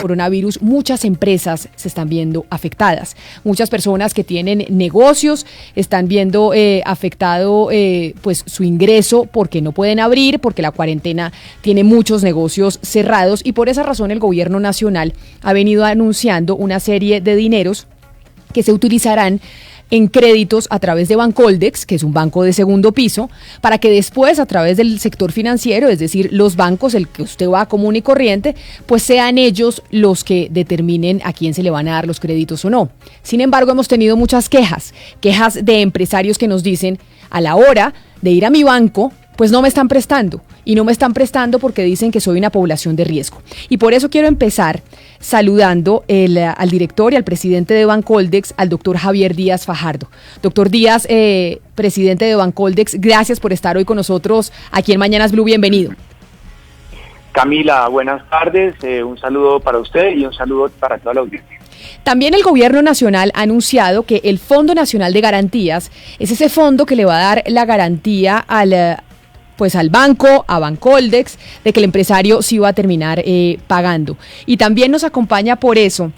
coronavirus, muchas empresas se están viendo afectadas. Muchas personas que tienen negocios están viendo afectado pues su ingreso porque no pueden abrir, porque la cuarentena tiene muchos negocios cerrados, y por esa razón el gobierno nacional ha venido anunciando una serie de dineros que se utilizarán en créditos a través de Bancoldex, que es un banco de segundo piso, para que después a través del sector financiero, es decir, los bancos, el que usted va común y corriente, pues sean ellos los que determinen a quién se le van a dar los créditos o no. Sin embargo, hemos tenido muchas quejas de empresarios que nos dicen, a la hora de ir a mi banco, pues no me están prestando. Y no me están prestando porque dicen que soy una población de riesgo. Y por eso quiero empezar saludando al director y al presidente de Bancoldex, al doctor Javier Díaz Fajardo. Doctor Díaz, presidente de Bancoldex, gracias por estar hoy con nosotros aquí en Mañanas Blue. Bienvenido. Camila, buenas tardes. Un saludo para usted y un saludo para toda la audiencia. También el gobierno nacional ha anunciado que el Fondo Nacional de Garantías es ese fondo que le va a dar la garantía al banco, a Bancoldex, de que el empresario sí va a terminar pagando. Y también nos acompaña por eso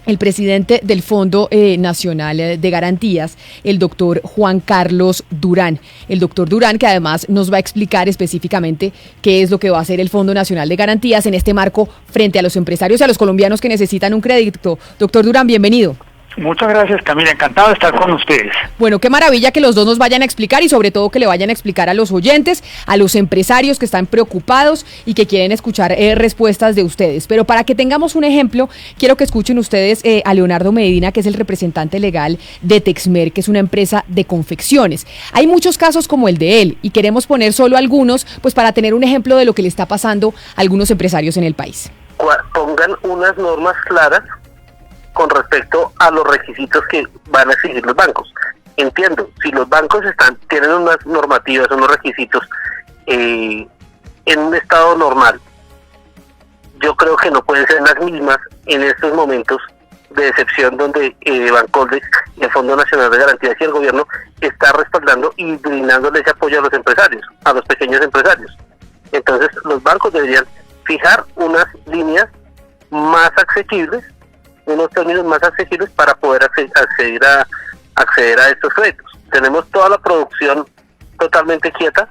el presidente del Fondo Nacional de Garantías, el doctor Juan Carlos Durán. El doctor Durán, que además nos va a explicar específicamente qué es lo que va a hacer el Fondo Nacional de Garantías en este marco frente a los empresarios y a los colombianos que necesitan un crédito. Doctor Durán, bienvenido. Muchas gracias, Camila, encantado de estar con ustedes. Bueno, qué maravilla que los dos nos vayan a explicar, y sobre todo que le vayan a explicar a los oyentes, a los empresarios que están preocupados y que quieren escuchar respuestas de ustedes. Pero para que tengamos un ejemplo, quiero que escuchen ustedes a Leonardo Medina, que es el representante legal de Texmer, que es una empresa de confecciones. Hay muchos casos como el de él y queremos poner solo algunos, pues para tener un ejemplo de lo que le está pasando a algunos empresarios en el país. Pongan unas normas claras con respecto a los requisitos que van a exigir los bancos. Entiendo, si los bancos tienen unas normativas, unos requisitos en un estado normal, yo creo que no pueden ser las mismas en estos momentos de excepción donde Bancoldex y el Fondo Nacional de Garantías y el gobierno está respaldando y brindándole ese apoyo a los empresarios, a los pequeños empresarios. Entonces los bancos deberían fijar unas líneas más asequibles, unos términos más accesibles para poder acceder a estos créditos. Tenemos toda la producción totalmente quieta.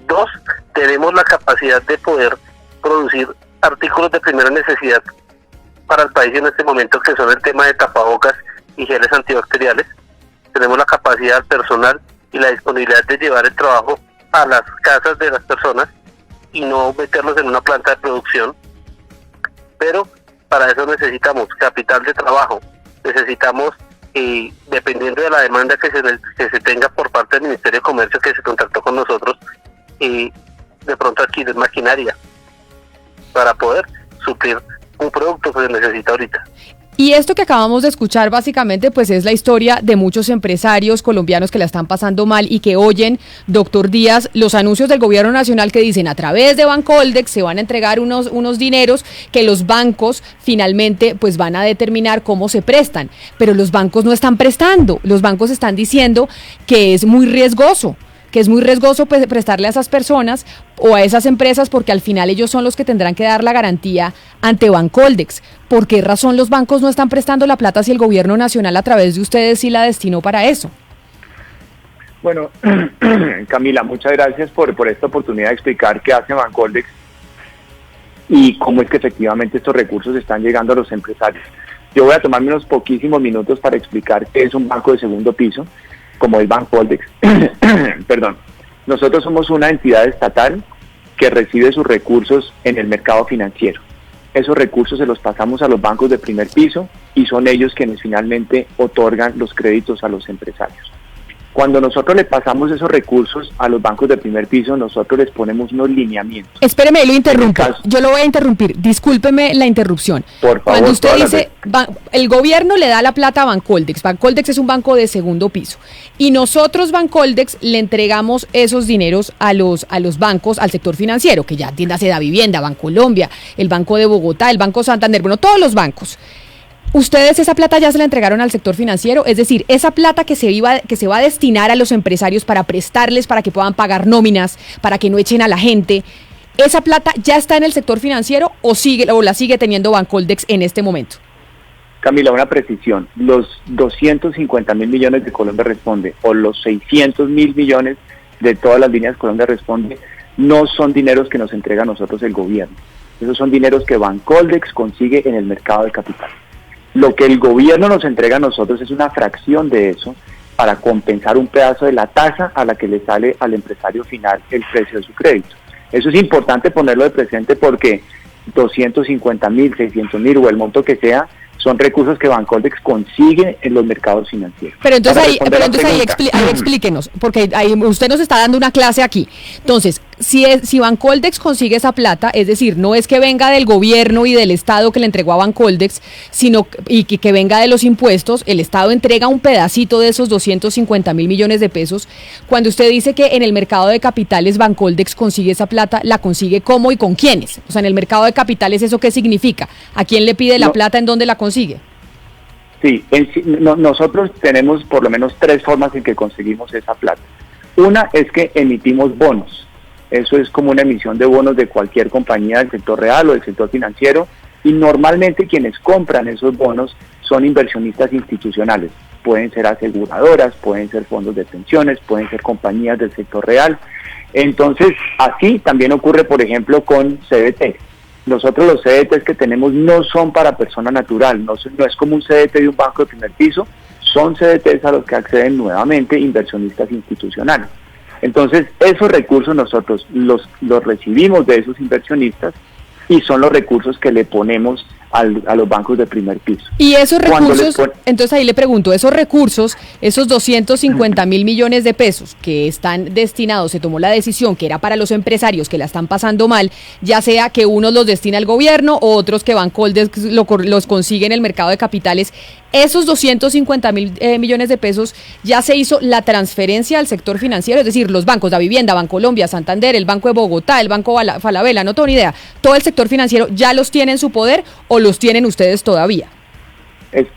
Dos, tenemos la capacidad de poder producir artículos de primera necesidad para el país en este momento, que son el tema de tapabocas y geles antibacteriales. Tenemos la capacidad personal y la disponibilidad de llevar el trabajo a las casas de las personas y no meterlos en una planta de producción. Pero para eso necesitamos capital de trabajo, necesitamos, dependiendo de la demanda que se tenga por parte del Ministerio de Comercio, que se contactó con nosotros, de pronto adquirir maquinaria para poder suplir un producto que se necesita ahorita. Y esto que acabamos de escuchar básicamente pues es la historia de muchos empresarios colombianos que la están pasando mal y que oyen, doctor Díaz, los anuncios del gobierno nacional que dicen a través de Bancoldex se van a entregar unos dineros que los bancos finalmente pues van a determinar cómo se prestan, pero los bancos no están prestando, los bancos están diciendo que es muy riesgoso pues, prestarle a esas personas o a esas empresas, porque al final ellos son los que tendrán que dar la garantía ante Bancoldex. ¿Por qué razón los bancos no están prestando la plata si el gobierno nacional a través de ustedes sí la destinó para eso? Bueno, Camila, muchas gracias por esta oportunidad de explicar qué hace Bancoldex y cómo es que efectivamente estos recursos están llegando a los empresarios. Yo voy a tomarme unos poquísimos minutos para explicar qué es un banco de segundo piso, como el Bancoldex. Perdón. Nosotros somos una entidad estatal que recibe sus recursos en el mercado financiero. Esos recursos se los pasamos a los bancos de primer piso y son ellos quienes finalmente otorgan los créditos a los empresarios. Cuando nosotros le pasamos esos recursos a los bancos de primer piso, nosotros les ponemos unos lineamientos. Espéreme, lo interrumpo. Yo lo voy a interrumpir. Discúlpeme la interrupción. Por favor. Cuando usted dice, el gobierno le da la plata a Bancoldex. Bancoldex es un banco de segundo piso. Y nosotros, Bancoldex, le entregamos esos dineros a los bancos, al sector financiero, que ya entiéndase Da Vivienda, Bancolombia, el Banco de Bogotá, el Banco Santander, bueno, todos los bancos. ¿Ustedes esa plata ya se la entregaron al sector financiero? Es decir, esa plata que se va a destinar a los empresarios para prestarles, para que puedan pagar nóminas, para que no echen a la gente, ¿Esa plata ya está en el sector financiero o la sigue teniendo Bancoldex en este momento? Camila, una precisión. Los 250.000 millones de Colombia Responde o los 600.000 millones de todas las líneas Colombia Responde no son dineros que nos entrega a nosotros el gobierno. Esos son dineros que Bancoldex consigue en el mercado de capital. Lo que el gobierno nos entrega a nosotros es una fracción de eso para compensar un pedazo de la tasa a la que le sale al empresario final el precio de su crédito. Eso es importante ponerlo de presente porque 250.000, 600.000 o el monto que sea, son recursos que Bancoldex consigue en los mercados financieros. Pero entonces ahí explíquenos, porque ahí usted nos está dando una clase aquí. Entonces, si Bancoldex consigue esa plata, es decir, no es que venga del gobierno y del Estado que le entregó a Bancoldex, sino que venga de los impuestos, el Estado entrega un pedacito de esos 250.000 millones de pesos. Cuando usted dice que en el mercado de capitales Bancoldex consigue esa plata, ¿la consigue cómo y con quiénes? O sea, en el mercado de capitales, ¿eso qué significa? ¿A quién le pide la plata? ¿En dónde la consigue? Sí, nosotros tenemos por lo menos 3 formas en que conseguimos esa plata. Una es que emitimos bonos. Eso es como una emisión de bonos de cualquier compañía del sector real o del sector financiero, y normalmente quienes compran esos bonos son inversionistas institucionales. Pueden ser aseguradoras, pueden ser fondos de pensiones, pueden ser compañías del sector real. Entonces, así también ocurre, por ejemplo, con CDT. Nosotros los CDTs que tenemos no son para persona natural, no es como un CDT de un banco de primer piso, son CDTs a los que acceden nuevamente inversionistas institucionales. Entonces, esos recursos nosotros los recibimos de esos inversionistas y son los recursos que le ponemos a los bancos de primer piso. Y esos recursos, entonces ahí le pregunto, esos recursos, esos 250.000 millones de pesos que están destinados, se tomó la decisión que era para los empresarios que la están pasando mal, ya sea que unos los destina el gobierno o otros que Bancoldex los consigue en el mercado de capitales, esos 250.000 millones de pesos ya se hizo la transferencia al sector financiero, es decir, los bancos, la Vivienda, Bancolombia, Santander, el Banco de Bogotá, el Banco Falabella, no tengo ni idea, todo el sector financiero ya los tiene en su poder o los tienen ustedes todavía.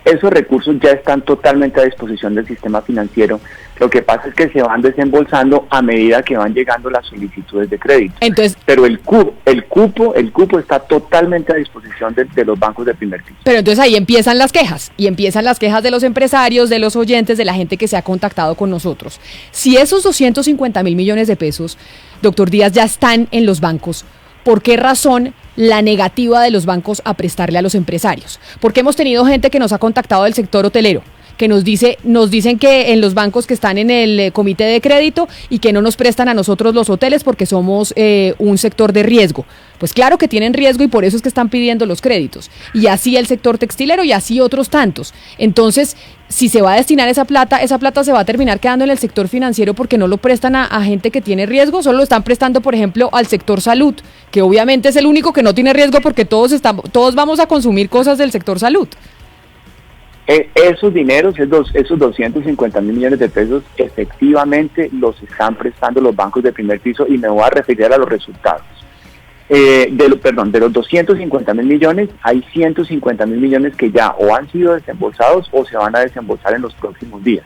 Esos recursos ya están totalmente a disposición del sistema financiero. Lo que pasa es que se van desembolsando a medida que van llegando las solicitudes de crédito. Entonces, pero el cupo está totalmente a disposición de los bancos de primer piso. Pero entonces ahí empiezan las quejas de los empresarios, de los oyentes, de la gente que se ha contactado con nosotros. Si esos 250.000 millones de pesos, doctor Díaz, ya están en los bancos, ¿por qué razón la negativa de los bancos a prestarle a los empresarios? Porque hemos tenido gente que nos ha contactado del sector hotelero, que nos dicen que en los bancos que están en el comité de crédito y que no nos prestan a nosotros los hoteles porque somos un sector de riesgo. Pues claro que tienen riesgo y por eso es que están pidiendo los créditos. Y así el sector textilero y así otros tantos. Entonces, si se va a destinar esa plata se va a terminar quedando en el sector financiero porque no lo prestan a gente que tiene riesgo, solo lo están prestando, por ejemplo, al sector salud, que obviamente es el único que no tiene riesgo porque todos vamos a consumir cosas del sector salud. Esos dineros, esos 250.000 millones de pesos, efectivamente los están prestando los bancos de primer piso y me voy a referir a los resultados. De los 250.000 millones, hay 150.000 millones que ya o han sido desembolsados o se van a desembolsar en los próximos días.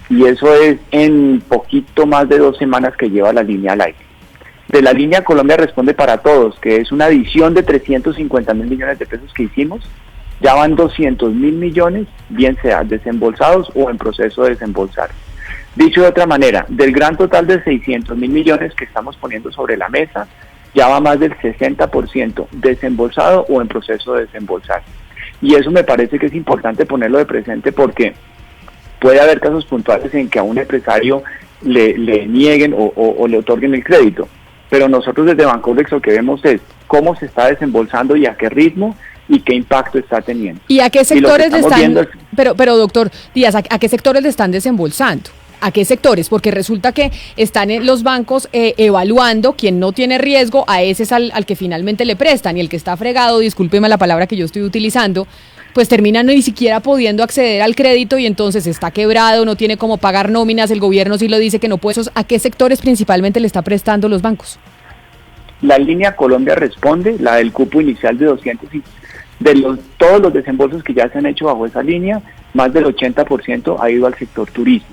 Y eso es en poquito más de 2 semanas que lleva la línea al aire. De la línea Colombia Responde para Todos, que es una adición de 350.000 millones de pesos que hicimos, ya van 200.000 millones, bien sea desembolsados o en proceso de desembolsar. Dicho de otra manera, del gran total de 600.000 millones que estamos poniendo sobre la mesa, ya va más del 60% desembolsado o en proceso de desembolsar. Y eso me parece que es importante ponerlo de presente porque puede haber casos puntuales en que a un empresario le nieguen o le otorguen el crédito. Pero nosotros desde Bancoldex lo que vemos es cómo se está desembolsando y a qué ritmo y qué impacto está teniendo. ¿Y a qué sectores le están, pero doctor Díaz, ¿a qué sectores le están desembolsando? ¿A qué sectores? Porque resulta que están en los bancos evaluando quien no tiene riesgo, a ese es al que finalmente le prestan, y el que está fregado, discúlpeme la palabra que yo estoy utilizando, pues termina ni siquiera pudiendo acceder al crédito y entonces está quebrado, no tiene cómo pagar nóminas, el gobierno sí lo dice que no puede. ¿A qué sectores principalmente le está prestando los bancos? La línea Colombia Responde, la del cupo inicial de 200 y todos los desembolsos que ya se han hecho bajo esa línea, más del 80% ha ido al sector turismo.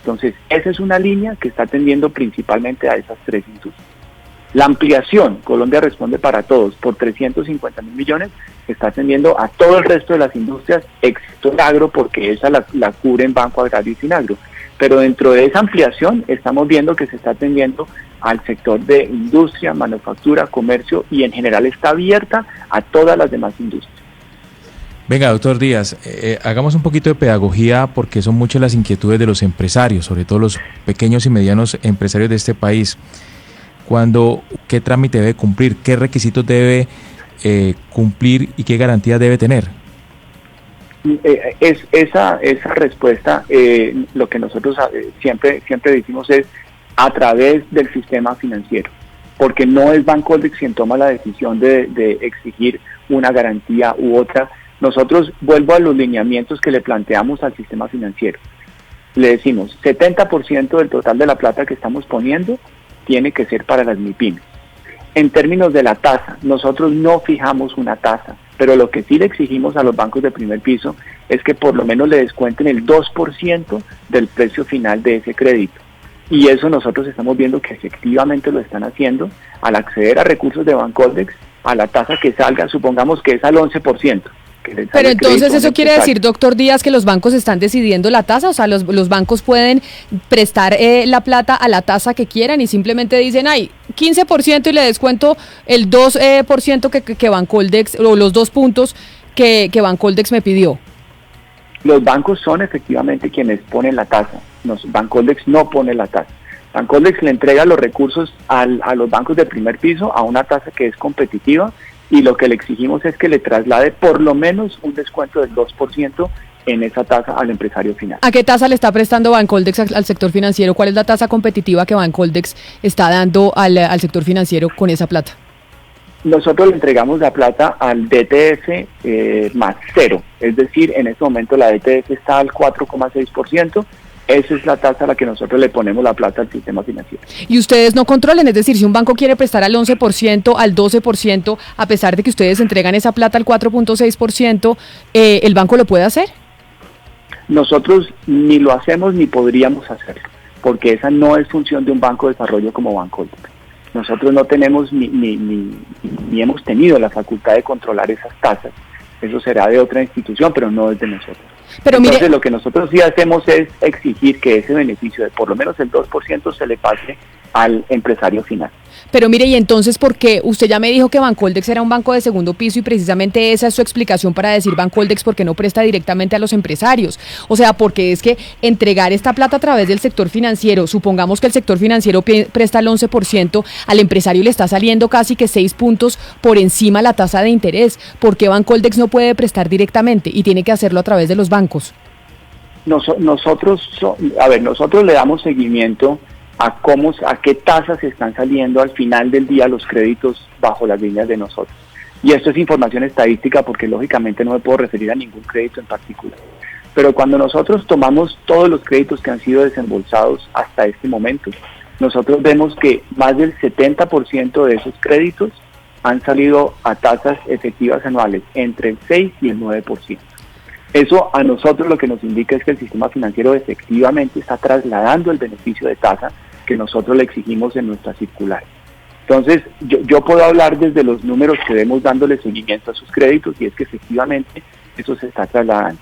Entonces, esa es una línea que está atendiendo principalmente a esas 3 industrias. La ampliación, Colombia Responde para Todos, por 350.000 millones, está atendiendo a todo el resto de las industrias, excepto el agro, porque esa la cubren Banco Agrario y Finagro. Pero dentro de esa ampliación estamos viendo que se está atendiendo al sector de industria, manufactura, comercio, y en general está abierta a todas las demás industrias. Venga, doctor Díaz, hagamos un poquito de pedagogía porque son muchas las inquietudes de los empresarios, sobre todo los pequeños y medianos empresarios de este país. ¿Qué trámite debe cumplir? ¿Qué requisitos debe cumplir y qué garantías debe tener? Esa respuesta, lo que nosotros siempre decimos es a través del sistema financiero, porque no es Bancoldex quien toma la decisión de exigir una garantía u otra. Nosotros, vuelvo a los lineamientos que le planteamos al sistema financiero, le decimos 70% del total de la plata que estamos poniendo tiene que ser para las MIPYMES. En términos de la tasa, nosotros no fijamos una tasa, pero lo que sí le exigimos a los bancos de primer piso es que por lo menos le descuenten el 2% del precio final de ese crédito. Y eso nosotros estamos viendo que efectivamente lo están haciendo al acceder a recursos de Bancoldex, a la tasa que salga, supongamos que es al 11%. Pero entonces eso quiere decir, doctor Díaz, que los bancos están decidiendo la tasa, o sea, los bancos pueden prestar la plata a la tasa que quieran y simplemente dicen, 15% y le descuento el 2% que Bancoldex, o los 2 puntos que Bancoldex me pidió. Los bancos son efectivamente quienes ponen la tasa, Bancoldex no pone la tasa. Bancoldex le entrega los recursos a los bancos de primer piso a una tasa que es competitiva, y lo que le exigimos es que le traslade por lo menos un descuento del 2% en esa tasa al empresario final. ¿A qué tasa le está prestando Bancoldex al sector financiero? ¿Cuál es la tasa competitiva que Bancoldex está dando al sector financiero con esa plata? Nosotros le entregamos la plata al DTS más 0, es decir, en este momento la DTS está al 4,6%. Esa es la tasa a la que nosotros le ponemos la plata al sistema financiero. Y ustedes no controlen, es decir, si un banco quiere prestar al 11%, al 12%, a pesar de que ustedes entregan esa plata al 4,6%, ¿el banco lo puede hacer? Nosotros ni lo hacemos ni podríamos hacerlo, porque esa no es función de un banco de desarrollo como Bancoldex. Nosotros no tenemos ni hemos tenido la facultad de controlar esas tasas. Eso será de otra institución, pero no es de nosotros. Pero entonces mire, lo que nosotros sí hacemos es exigir que ese beneficio de por lo menos el 2% se le pase al empresario final. Pero mire, y entonces, ¿por qué? Usted ya me dijo que Bancoldex era un banco de segundo piso y precisamente esa es su explicación para decir Bancoldex porque no presta directamente a los empresarios. O sea, porque es que entregar esta plata a través del sector financiero, supongamos que el sector financiero presta el 11%, al empresario le está saliendo casi que 6 puntos por encima la tasa de interés. ¿Por qué Bancoldex no puede prestar directamente y tiene que hacerlo a través de los bancos? Nosotros le damos seguimiento a qué tasas están saliendo al final del día los créditos bajo las líneas de nosotros. Y esto es información estadística porque lógicamente no me puedo referir a ningún crédito en particular. Pero cuando nosotros tomamos todos los créditos que han sido desembolsados hasta este momento, nosotros vemos que más del 70% de esos créditos han salido a tasas efectivas anuales entre el 6 y el 9%. Eso a nosotros lo que nos indica es que el sistema financiero efectivamente está trasladando el beneficio de tasa que nosotros le exigimos en nuestra circular. Entonces, yo puedo hablar desde los números que vemos dándole seguimiento a sus créditos y es que efectivamente eso se está trasladando.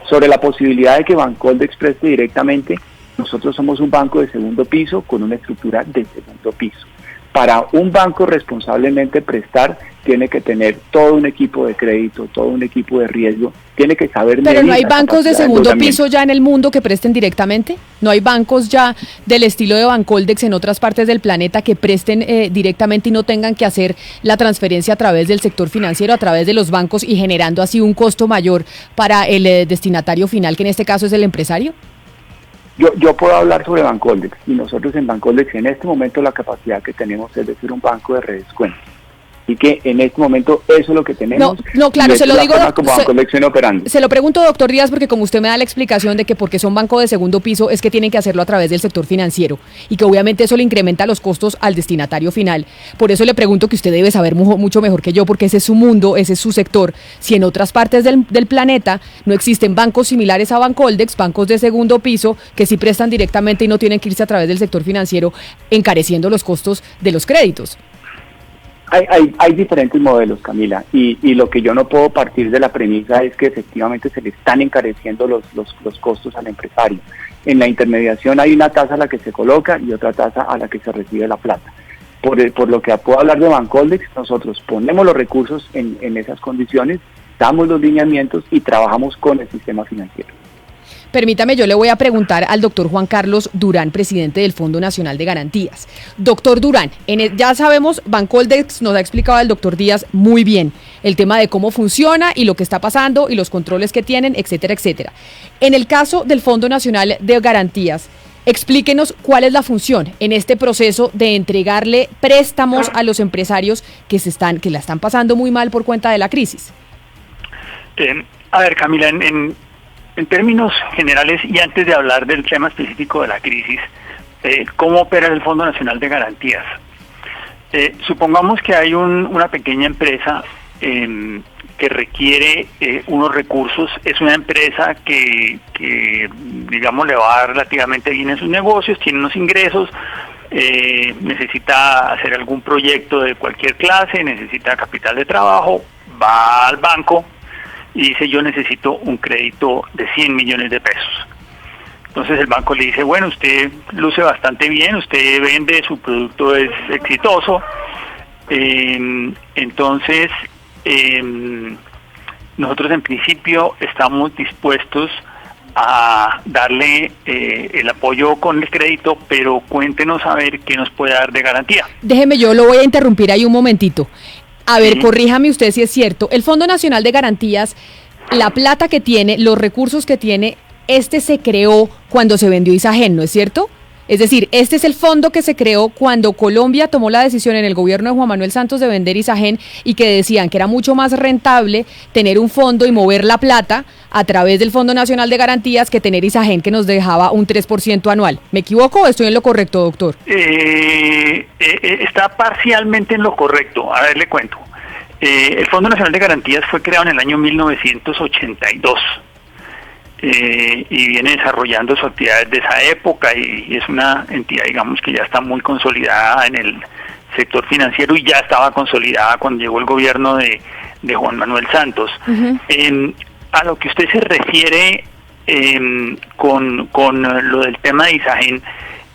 Sobre la posibilidad de que Bancoldex preste directamente, nosotros somos un banco de segundo piso con una estructura de segundo piso. Para un banco responsablemente prestar, tiene que tener todo un equipo de crédito, todo un equipo de riesgo, tiene que saber... Pero ¿no hay bancos de segundo piso ya en el mundo que presten directamente? ¿No hay bancos ya del estilo de Bancoldex en otras partes del planeta que presten directamente y no tengan que hacer la transferencia a través del sector financiero, a través de los bancos y generando así un costo mayor para el destinatario final, que en este caso es el empresario? Yo puedo hablar sobre Bancoldex y nosotros en Bancoldex en este momento la capacidad que tenemos es de ser un banco de redescuento. Y que en este momento eso es lo que tenemos. No, claro, se lo digo. Se lo pregunto, doctor Díaz, porque como usted me da la explicación de que porque son banco de segundo piso es que tienen que hacerlo a través del sector financiero y que obviamente eso le incrementa los costos al destinatario final. Por eso le pregunto, que usted debe saber mucho mejor que yo, porque ese es su mundo, ese es su sector. Si en otras partes del planeta no existen bancos similares a Bancoldex, bancos de segundo piso, que sí prestan directamente y no tienen que irse a través del sector financiero, encareciendo los costos de los créditos. Hay diferentes modelos, Camila, y lo que yo no puedo partir de la premisa es que efectivamente se le están encareciendo los costos al empresario. En la intermediación hay una tasa a la que se coloca y otra tasa a la que se recibe la plata. Por lo que puedo hablar de Bancoldex, nosotros ponemos los recursos en esas condiciones, damos los lineamientos y trabajamos con el sistema financiero. Permítame, yo le voy a preguntar al doctor Juan Carlos Durán, presidente del Fondo Nacional de Garantías. Doctor Durán, ya sabemos, Bancoldex nos ha explicado el doctor Díaz muy bien el tema de cómo funciona y lo que está pasando y los controles que tienen, etcétera, etcétera. En el caso del Fondo Nacional de Garantías, explíquenos cuál es la función en este proceso de entregarle préstamos a los empresarios que la están pasando muy mal por cuenta de la crisis. A ver, Camila, en términos generales, y antes de hablar del tema específico de la crisis, ¿cómo opera el Fondo Nacional de Garantías? Supongamos que hay una pequeña empresa que requiere unos recursos. Es una empresa que, digamos, le va relativamente bien en sus negocios, tiene unos ingresos, necesita hacer algún proyecto de cualquier clase, necesita capital de trabajo, va al banco y dice: yo necesito un crédito de 100 millones de pesos. Entonces el banco le dice: bueno, usted luce bastante bien, usted vende, su producto es exitoso, entonces nosotros en principio estamos dispuestos a darle el apoyo con el crédito, pero cuéntenos a ver qué nos puede dar de garantía. Déjeme, yo lo voy a interrumpir ahí un momentito. A ver, corríjame usted si es cierto. El Fondo Nacional de Garantías, la plata que tiene, los recursos que tiene, se creó cuando se vendió Isagen, ¿no es cierto? Es decir, este es el fondo que se creó cuando Colombia tomó la decisión en el gobierno de Juan Manuel Santos de vender Isagen y que decían que era mucho más rentable tener un fondo y mover la plata a través del Fondo Nacional de Garantías que tener Isagen, que nos dejaba un 3% anual. ¿Me equivoco o estoy en lo correcto, doctor? Está parcialmente en lo correcto. A ver, le cuento. El Fondo Nacional de Garantías fue creado en el año 1982. Y viene desarrollando sus actividades de esa época y es una entidad, digamos, que ya está muy consolidada en el sector financiero y ya estaba consolidada cuando llegó el gobierno de Juan Manuel Santos. A lo que usted se refiere con lo del tema de Isagen,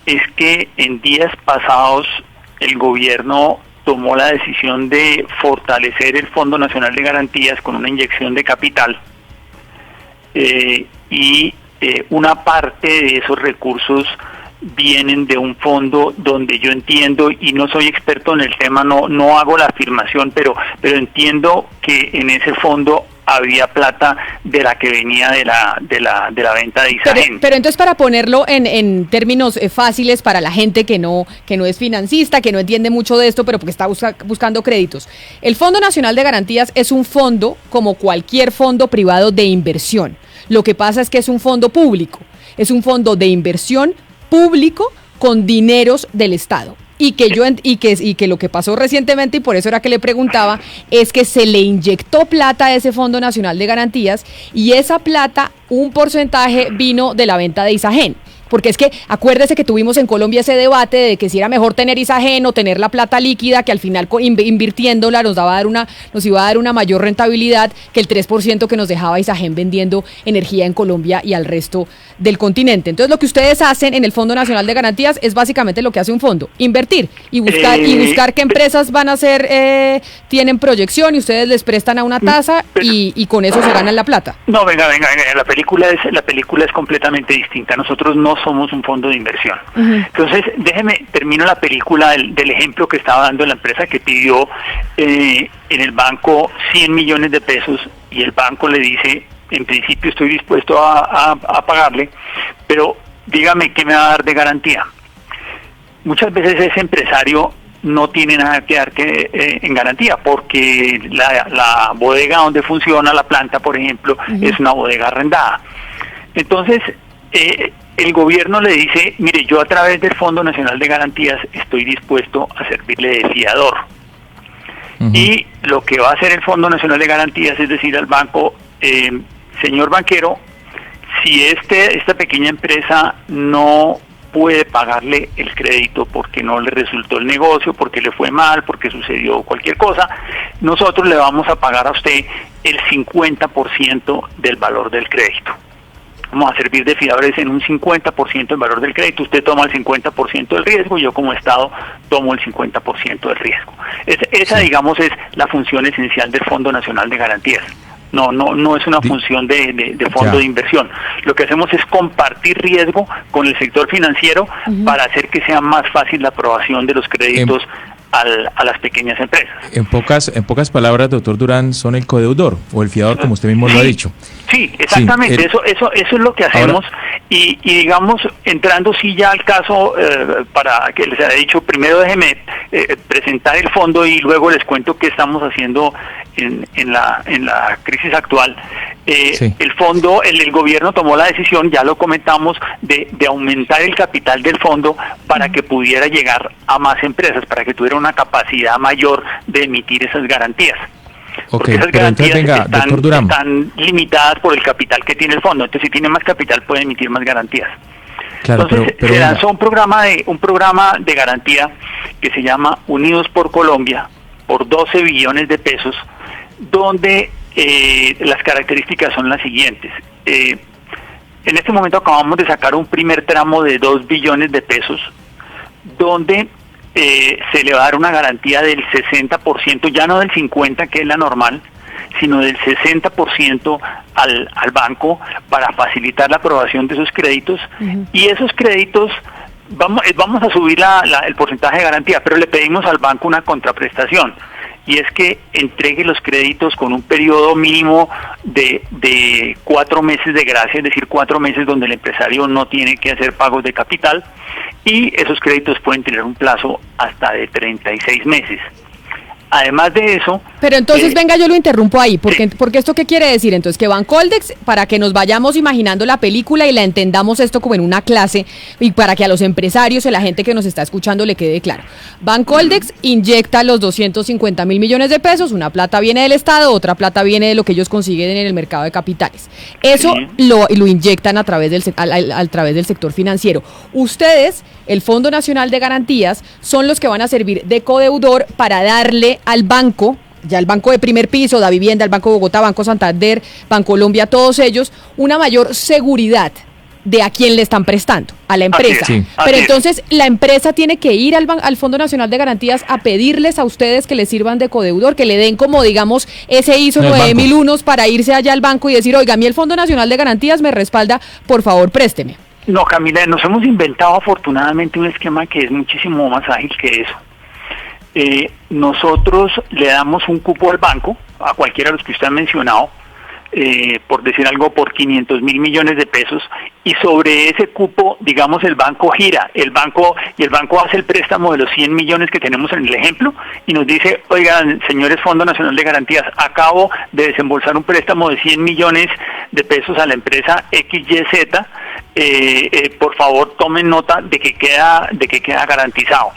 es que en días pasados el gobierno tomó la decisión de fortalecer el Fondo Nacional de Garantías con una inyección de capital. Y una parte de esos recursos vienen de un fondo donde yo entiendo, y no soy experto en el tema, no hago la afirmación, pero entiendo que en ese fondo había plata de la que venía de la venta de Isagen. Pero entonces, para ponerlo en términos fáciles para la gente que no es financista, que no entiende mucho de esto, pero porque está buscando créditos, el Fondo Nacional de Garantías es un fondo como cualquier fondo privado de inversión. Lo que pasa es que es un fondo público, es un fondo de inversión público con dineros del Estado. Y que lo que pasó recientemente, y por eso era que le preguntaba, es que se le inyectó plata a ese Fondo Nacional de Garantías y esa plata, un porcentaje vino de la venta de Isagen. Porque es que acuérdese que tuvimos en Colombia ese debate de que si era mejor tener Isagen o tener la plata líquida, que al final invirtiéndola nos iba a dar una mayor rentabilidad que el 3% que nos dejaba Isagen vendiendo energía en Colombia y al resto del continente. Entonces, lo que ustedes hacen en el Fondo Nacional de Garantías es básicamente lo que hace un fondo: invertir y buscar qué empresas van a hacer, tienen proyección y ustedes les prestan a una tasa y con eso se ganan la plata. No, venga, la película es completamente distinta. Nosotros no somos un fondo de inversión. Entonces, termino la película del ejemplo que estaba dando la empresa que pidió en el banco 100 millones de pesos y el banco le dice: en principio estoy dispuesto a pagarle, pero dígame qué me va a dar de garantía. Muchas veces ese empresario no tiene nada que dar en garantía, porque la bodega donde funciona la planta, por ejemplo, es una bodega arrendada. Entonces, el gobierno le dice: mire, yo a través del Fondo Nacional de Garantías estoy dispuesto a servirle de fiador. Y lo que va a hacer el Fondo Nacional de Garantías es decir al banco: señor banquero, si esta pequeña empresa no puede pagarle el crédito porque no le resultó el negocio, porque le fue mal, porque sucedió cualquier cosa, nosotros le vamos a pagar a usted el 50% del valor del crédito. Vamos a servir de fiadores en un 50% del valor del crédito. Usted toma el 50% del riesgo, yo como Estado tomo el 50% del riesgo. Esa, digamos, es la función esencial del Fondo Nacional de Garantías. No es una función de fondo de inversión. Lo que hacemos es compartir riesgo con el sector financiero para hacer que sea más fácil la aprobación de los créditos a las pequeñas empresas. En pocas palabras, doctor Durán, son el codeudor o el fiador, como usted mismo lo ha dicho. Sí, exactamente, sí, eso es lo que hacemos. Ahora, y digamos, entrando ya al caso, para que les haya dicho, primero déjeme presentar el fondo y luego les cuento qué estamos haciendo en la crisis actual. Sí. El fondo, el gobierno tomó la decisión, ya lo comentamos, de aumentar el capital del fondo para que pudiera llegar a más empresas, para que tuviera una capacidad mayor de emitir esas garantías. Porque esas garantías están limitadas por el capital que tiene el fondo. Entonces, si tiene más capital, puede emitir más garantías. Claro, entonces, se lanzó un programa de garantía que se llama Unidos por Colombia, por 12 billones de pesos, donde las características son las siguientes. En este momento acabamos de sacar un primer tramo de 2 billones de pesos, donde se le va a dar una garantía del 60%, ya no del 50% que es la normal, sino del 60% al banco para facilitar la aprobación de esos créditos. Y esos créditos vamos a subir el porcentaje de garantía, pero le pedimos al banco una contraprestación, y es que entregue los créditos con un periodo mínimo de 4 meses de gracia, es decir, 4 meses donde el empresario no tiene que hacer pagos de capital, y esos créditos pueden tener un plazo hasta de 36 meses. Además de eso... Pero entonces, venga, yo lo interrumpo ahí, porque ¿esto qué quiere decir? Entonces, que Bancoldex, para que nos vayamos imaginando la película y la entendamos esto como en una clase, y para que a los empresarios y la gente que nos está escuchando le quede claro. Bancoldex inyecta los 250 mil millones de pesos, una plata viene del Estado, otra plata viene de lo que ellos consiguen en el mercado de capitales. Eso lo inyectan a través del sector financiero. Ustedes, el Fondo Nacional de Garantías, son los que van a servir de codeudor para darle al banco, ya el Banco de Primer Piso, Da Vivienda, el Banco de Bogotá, Banco Santander, Bancolombia, todos ellos, una mayor seguridad de a quién le están prestando, a la empresa. Pero entonces la empresa tiene que ir al Fondo Nacional de Garantías a pedirles a ustedes que le sirvan de codeudor, que le den como, digamos, ese ISO 9001 para irse allá al banco y decir, oiga, a mí el Fondo Nacional de Garantías me respalda, por favor, présteme. No, Camila, nos hemos inventado afortunadamente un esquema que es muchísimo más ágil que eso. Nosotros le damos un cupo al banco, a cualquiera de los que usted ha mencionado, por decir algo, por 500 mil millones de pesos, y sobre ese cupo, digamos, el banco gira, el banco hace el préstamo de los 100 millones que tenemos en el ejemplo, y nos dice, oigan, señores Fondo Nacional de Garantías, acabo de desembolsar un préstamo de 100 millones de pesos a la empresa XYZ, por favor tomen nota de que queda garantizado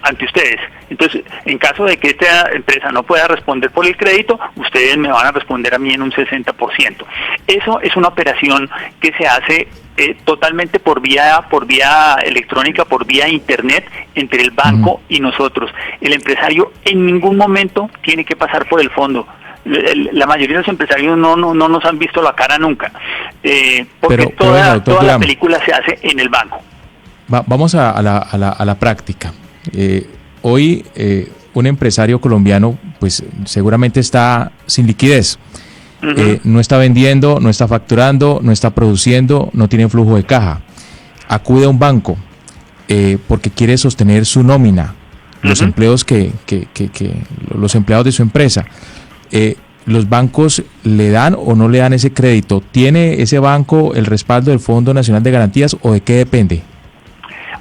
ante ustedes. Entonces, en caso de que esta empresa no pueda responder por el crédito, ustedes me van a responder a mí en un 60%. Eso es una operación que se hace totalmente por vía electrónica, por vía internet, entre el banco y nosotros. El empresario en ningún momento tiene que pasar por el fondo. La mayoría de los empresarios no nos han visto la cara nunca, porque toda la película se hace en el banco. Vamos a la práctica. Hoy un empresario colombiano pues seguramente está sin liquidez, no está vendiendo, no está facturando, no está produciendo, no tiene flujo de caja. Acude a un banco porque quiere sostener su nómina, los empleos los empleados de su empresa. ¿Los bancos le dan o no le dan ese crédito? ¿Tiene ese banco el respaldo del Fondo Nacional de Garantías o de qué depende?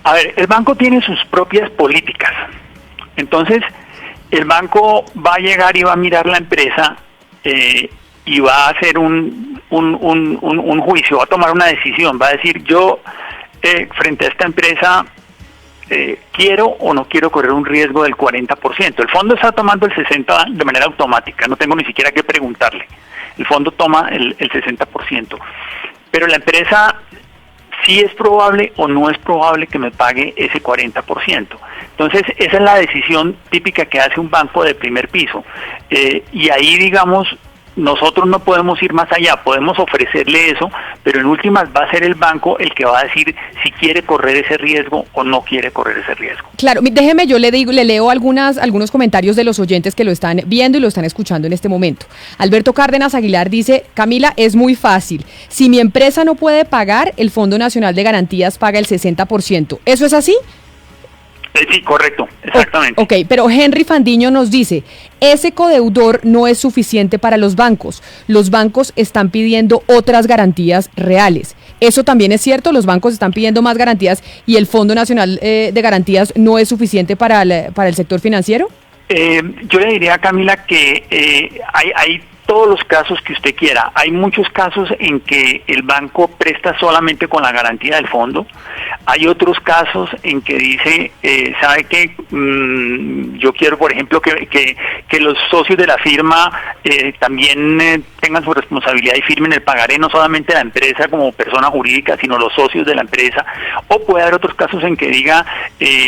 A ver, el banco tiene sus propias políticas. Entonces, el banco va a llegar y va a mirar la empresa y va a hacer un juicio, va a tomar una decisión, va a decir, yo frente a esta empresa quiero o no quiero correr un riesgo del 40%. El fondo está tomando el 60% de manera automática, no tengo ni siquiera que preguntarle. El fondo toma el 60%. Pero la empresa si es probable o no es probable que me pague ese 40%. Entonces, esa es la decisión típica que hace un banco de primer piso. Y ahí, digamos, nosotros no podemos ir más allá, podemos ofrecerle eso, pero en últimas va a ser el banco el que va a decir si quiere correr ese riesgo o no quiere correr ese riesgo. Claro, déjeme, yo le leo algunos comentarios de los oyentes que lo están viendo y lo están escuchando en este momento. Alberto Cárdenas Aguilar dice: Camila, es muy fácil. Si mi empresa no puede pagar, el Fondo Nacional de Garantías paga el 60%. ¿Eso es así? Sí, correcto, exactamente. Ok, pero Henry Fandiño nos dice, ese codeudor no es suficiente para los bancos. Los bancos están pidiendo otras garantías reales. ¿Eso también es cierto? ¿Los bancos están pidiendo más garantías y el Fondo Nacional de Garantías no es suficiente para el sector financiero? Yo le diría a Camila que hay todos los casos que usted quiera. Hay muchos casos en que el banco presta solamente con la garantía del fondo. Hay otros casos en que dice, ¿sabe qué? Yo quiero, por ejemplo, que los socios de la firma también tengan su responsabilidad y firmen el pagaré, no solamente la empresa como persona jurídica, sino los socios de la empresa. O puede haber otros casos en que diga,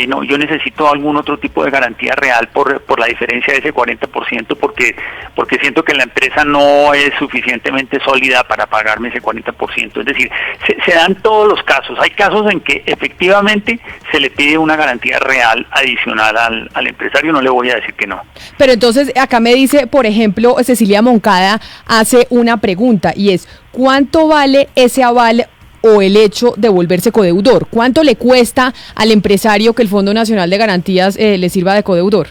no, yo necesito algún otro tipo de garantía real por la diferencia de ese 40%, porque siento que la empresa no es suficientemente sólida para pagarme ese 40%. Es decir, se dan todos los casos. Hay casos en que efectivamente se le pide una garantía real adicional al empresario, no le voy a decir que no. Pero entonces acá me dice, por ejemplo, Cecilia Moncada hace una pregunta y es, ¿cuánto vale ese aval o el hecho de volverse codeudor? ¿Cuánto le cuesta al empresario que el Fondo Nacional de Garantías le sirva de codeudor?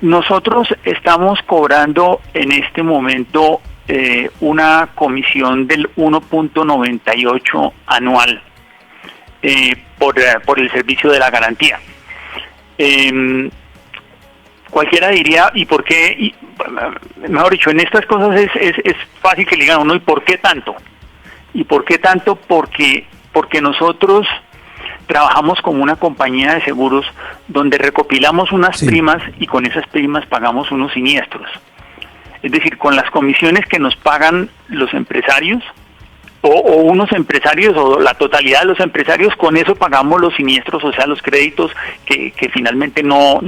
Nosotros estamos cobrando en este momento una comisión del 1.98 anual por el servicio de la garantía. Cualquiera diría, ¿y por qué? Mejor dicho, en estas cosas es fácil que le digan a uno, ¿y por qué tanto? ¿Y por qué tanto? Porque nosotros trabajamos como una compañía de seguros donde recopilamos unas primas y con esas primas pagamos unos siniestros. Es decir, con las comisiones que nos pagan los empresarios o unos empresarios o la totalidad de los empresarios, con eso pagamos los siniestros, o sea, los créditos que finalmente no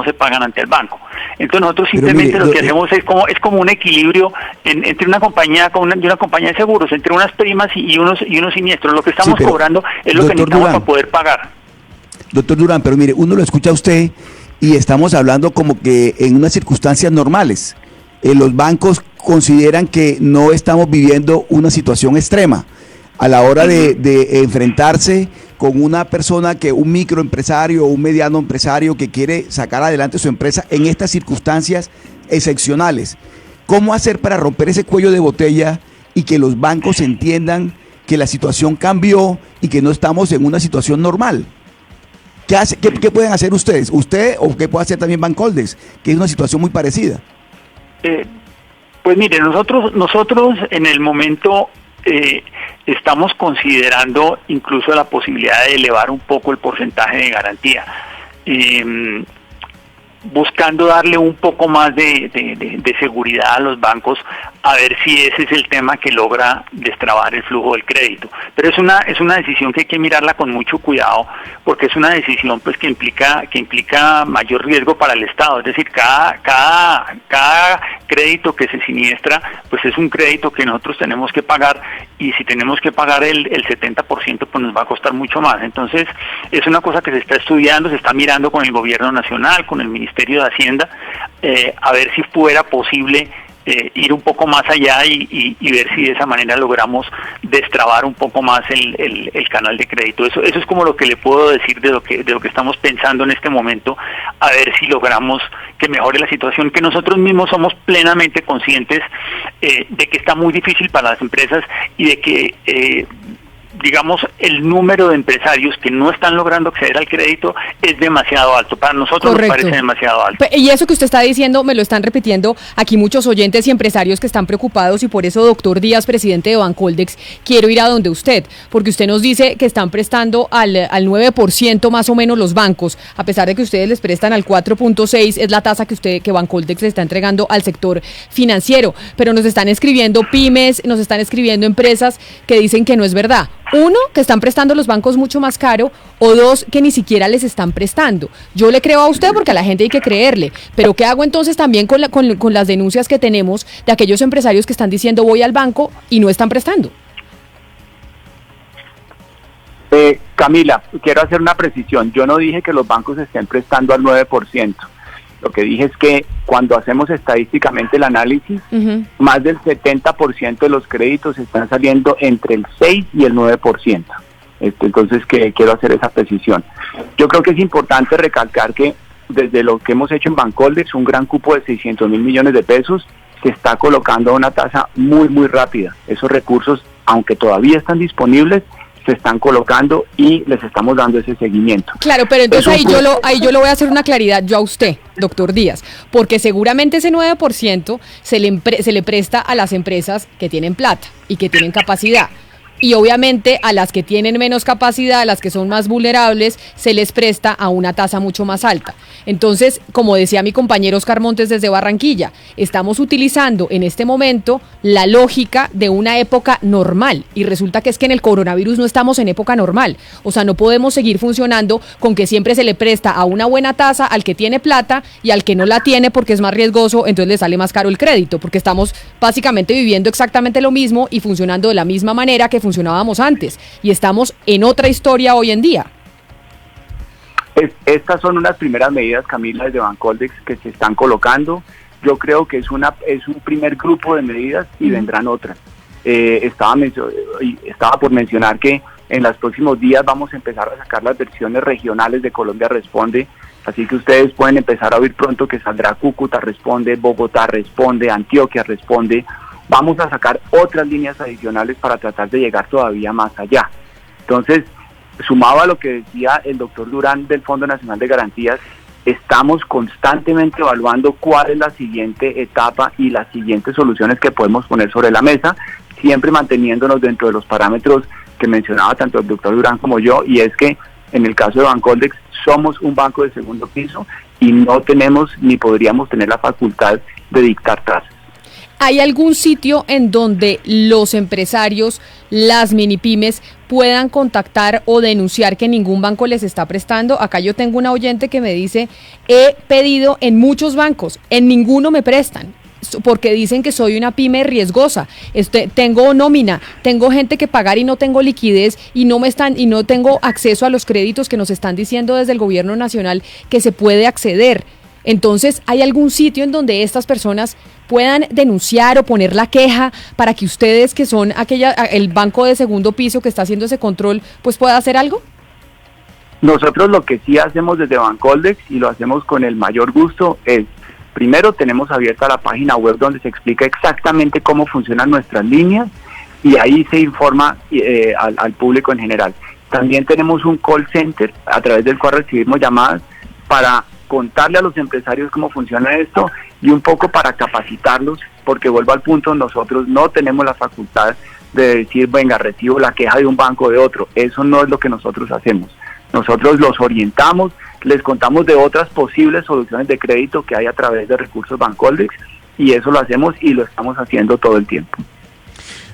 se pagan ante el banco. Entonces nosotros simplemente lo que hacemos es como un equilibrio entre una compañía de seguros, entre unas primas y unos siniestros. Lo que estamos cobrando es lo que necesitamos para poder pagar. Doctor Durán, pero mire, uno lo escucha a usted y estamos hablando como que en unas circunstancias normales. Los bancos consideran que no estamos viviendo una situación extrema a la hora de enfrentarse con una persona, un microempresario o un mediano empresario que quiere sacar adelante su empresa en estas circunstancias excepcionales. ¿Cómo hacer para romper ese cuello de botella y que los bancos entiendan que la situación cambió y que no estamos en una situación normal? ¿Qué pueden hacer ustedes? ¿Usted o qué puede hacer también Bancoldex, que es una situación muy parecida? Pues mire, nosotros en el momento estamos considerando incluso la posibilidad de elevar un poco el porcentaje de garantía, buscando darle un poco más de seguridad a los bancos, a ver si ese es el tema que logra destrabar el flujo del crédito. Pero es una decisión que hay que mirarla con mucho cuidado, porque es una decisión pues que implica mayor riesgo para el Estado. Es decir, cada crédito que se siniestra pues es un crédito que nosotros tenemos que pagar, y si tenemos que pagar el 70% pues nos va a costar mucho más. Entonces es una cosa que se está estudiando, se está mirando con el Gobierno Nacional, con el Ministerio de Hacienda, a ver si fuera posible ir un poco más allá y ver si de esa manera logramos destrabar un poco más el canal de crédito. Eso es como lo que le puedo decir de lo que estamos pensando en este momento, a ver si logramos que mejore la situación, que nosotros mismos somos plenamente conscientes de que está muy difícil para las empresas y de que digamos, el número de empresarios que no están logrando acceder al crédito es demasiado alto. Para nosotros nos parece demasiado alto. Y eso que usted está diciendo, me lo están repitiendo aquí muchos oyentes y empresarios que están preocupados, y por eso, doctor Díaz, presidente de Bancoldex, quiero ir a donde usted, porque usted nos dice que están prestando al 9% más o menos los bancos, a pesar de que ustedes les prestan al 4.6%, es la tasa que Bancoldex le está entregando al sector financiero. Pero nos están escribiendo pymes, nos están escribiendo empresas que dicen que no es verdad. Uno, que están prestando los bancos mucho más caro, o dos, que ni siquiera les están prestando. Yo le creo a usted porque a la gente hay que creerle, pero ¿qué hago entonces también con las denuncias que tenemos de aquellos empresarios que están diciendo voy al banco y no están prestando? Camila, quiero hacer una precisión. Yo no dije que los bancos estén prestando al 9%. Lo que dije es que cuando hacemos estadísticamente el análisis, más del 70% de los créditos están saliendo entre el 6 y el 9%. Entonces, quiero hacer esa precisión. Yo creo que es importante recalcar que desde lo que hemos hecho en Bancoldex, un gran cupo de 600.000 millones de pesos, se está colocando a una tasa muy, muy rápida. Esos recursos, aunque todavía están disponibles, se están colocando y les estamos dando ese seguimiento. Claro, pero entonces ahí yo le voy a hacer una claridad yo a usted, doctor Díaz, porque seguramente ese 9% se le presta a las empresas que tienen plata y que tienen capacidad. Y obviamente a las que tienen menos capacidad, a las que son más vulnerables, se les presta a una tasa mucho más alta. Entonces, como decía mi compañero Oscar Montes desde Barranquilla, estamos utilizando en este momento la lógica de una época normal. Y resulta que es que en el coronavirus no estamos en época normal. O sea, no podemos seguir funcionando con que siempre se le presta a una buena tasa al que tiene plata y al que no la tiene porque es más riesgoso, entonces le sale más caro el crédito, porque estamos básicamente viviendo exactamente lo mismo y funcionando de la misma manera que funcionábamos antes, y estamos en otra historia hoy en día. Estas son unas primeras medidas, Camila, desde Bancoldex que se están colocando. Yo creo que es un primer grupo de medidas y vendrán otras. Estaba por mencionar que en los próximos días vamos a empezar a sacar las versiones regionales de Colombia Responde, así que ustedes pueden empezar a oír pronto que saldrá Cúcuta Responde, Bogotá Responde, Antioquia Responde. Vamos a sacar otras líneas adicionales para tratar de llegar todavía más allá. Entonces, sumado a lo que decía el doctor Durán del Fondo Nacional de Garantías, estamos constantemente evaluando cuál es la siguiente etapa y las siguientes soluciones que podemos poner sobre la mesa, siempre manteniéndonos dentro de los parámetros que mencionaba tanto el doctor Durán como yo, y es que en el caso de Bancoldex somos un banco de segundo piso y no tenemos ni podríamos tener la facultad de dictar tasas. ¿Hay algún sitio en donde los empresarios, las minipymes, puedan contactar o denunciar que ningún banco les está prestando? Acá yo tengo una oyente que me dice, he pedido en muchos bancos, en ninguno me prestan, porque dicen que soy una pyme riesgosa, tengo nómina, tengo gente que pagar y no tengo liquidez y no tengo acceso a los créditos que nos están diciendo desde el gobierno nacional que se puede acceder. Entonces, ¿hay algún sitio en donde estas personas puedan denunciar o poner la queja para que ustedes, que son el banco de segundo piso que está haciendo ese control, pues pueda hacer algo? Nosotros lo que sí hacemos desde Bancoldex, y lo hacemos con el mayor gusto, es, primero tenemos abierta la página web donde se explica exactamente cómo funcionan nuestras líneas y ahí se informa al público en general. También tenemos un call center a través del cual recibimos llamadas para contarle a los empresarios cómo funciona esto y un poco para capacitarlos, porque vuelvo al punto, nosotros no tenemos la facultad de decir, venga, recibo la queja de un banco o de otro. Eso no es lo que nosotros hacemos. Nosotros los orientamos, les contamos de otras posibles soluciones de crédito que hay a través de recursos Bancoldex, y eso lo hacemos y lo estamos haciendo todo el tiempo.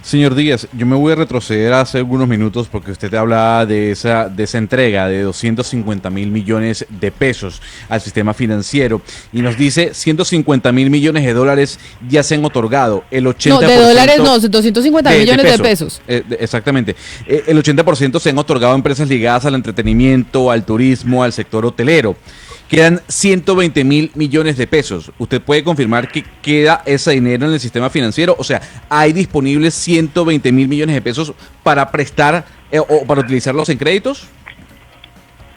Señor Díaz, yo me voy a retroceder hace algunos minutos porque usted hablaba de esa entrega de 250.000 millones de pesos al sistema financiero y nos dice 150.000 millones de dólares ya se han otorgado, el 80%... No, de dólares no, 250 millones de pesos. Exactamente. El 80% se han otorgado a empresas ligadas al entretenimiento, al turismo, al sector hotelero. Quedan 120.000 millones de pesos. ¿Usted puede confirmar que queda ese dinero en el sistema financiero? O sea, ¿hay disponibles 120.000 millones de pesos para prestar o para utilizarlos en créditos?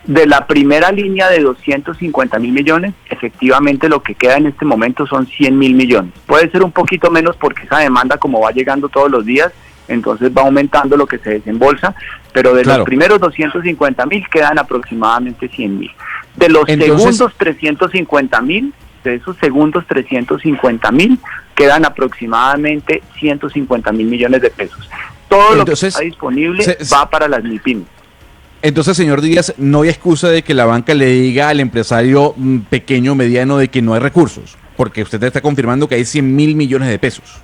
De la primera línea de 250.000 millones, efectivamente lo que queda en este momento son 100.000 millones. Puede ser un poquito menos porque esa demanda, como va llegando todos los días, entonces va aumentando lo que se desembolsa, pero de los primeros 250.000 quedan aproximadamente 100.000. De los segundos 350.000, de esos segundos 350.000, quedan aproximadamente 150.000 millones de pesos. Todo lo que está disponible va para las MIPYMES. Entonces, señor Díaz, no hay excusa de que la banca le diga al empresario pequeño o mediano de que no hay recursos, porque usted está confirmando que hay 100.000 millones de pesos.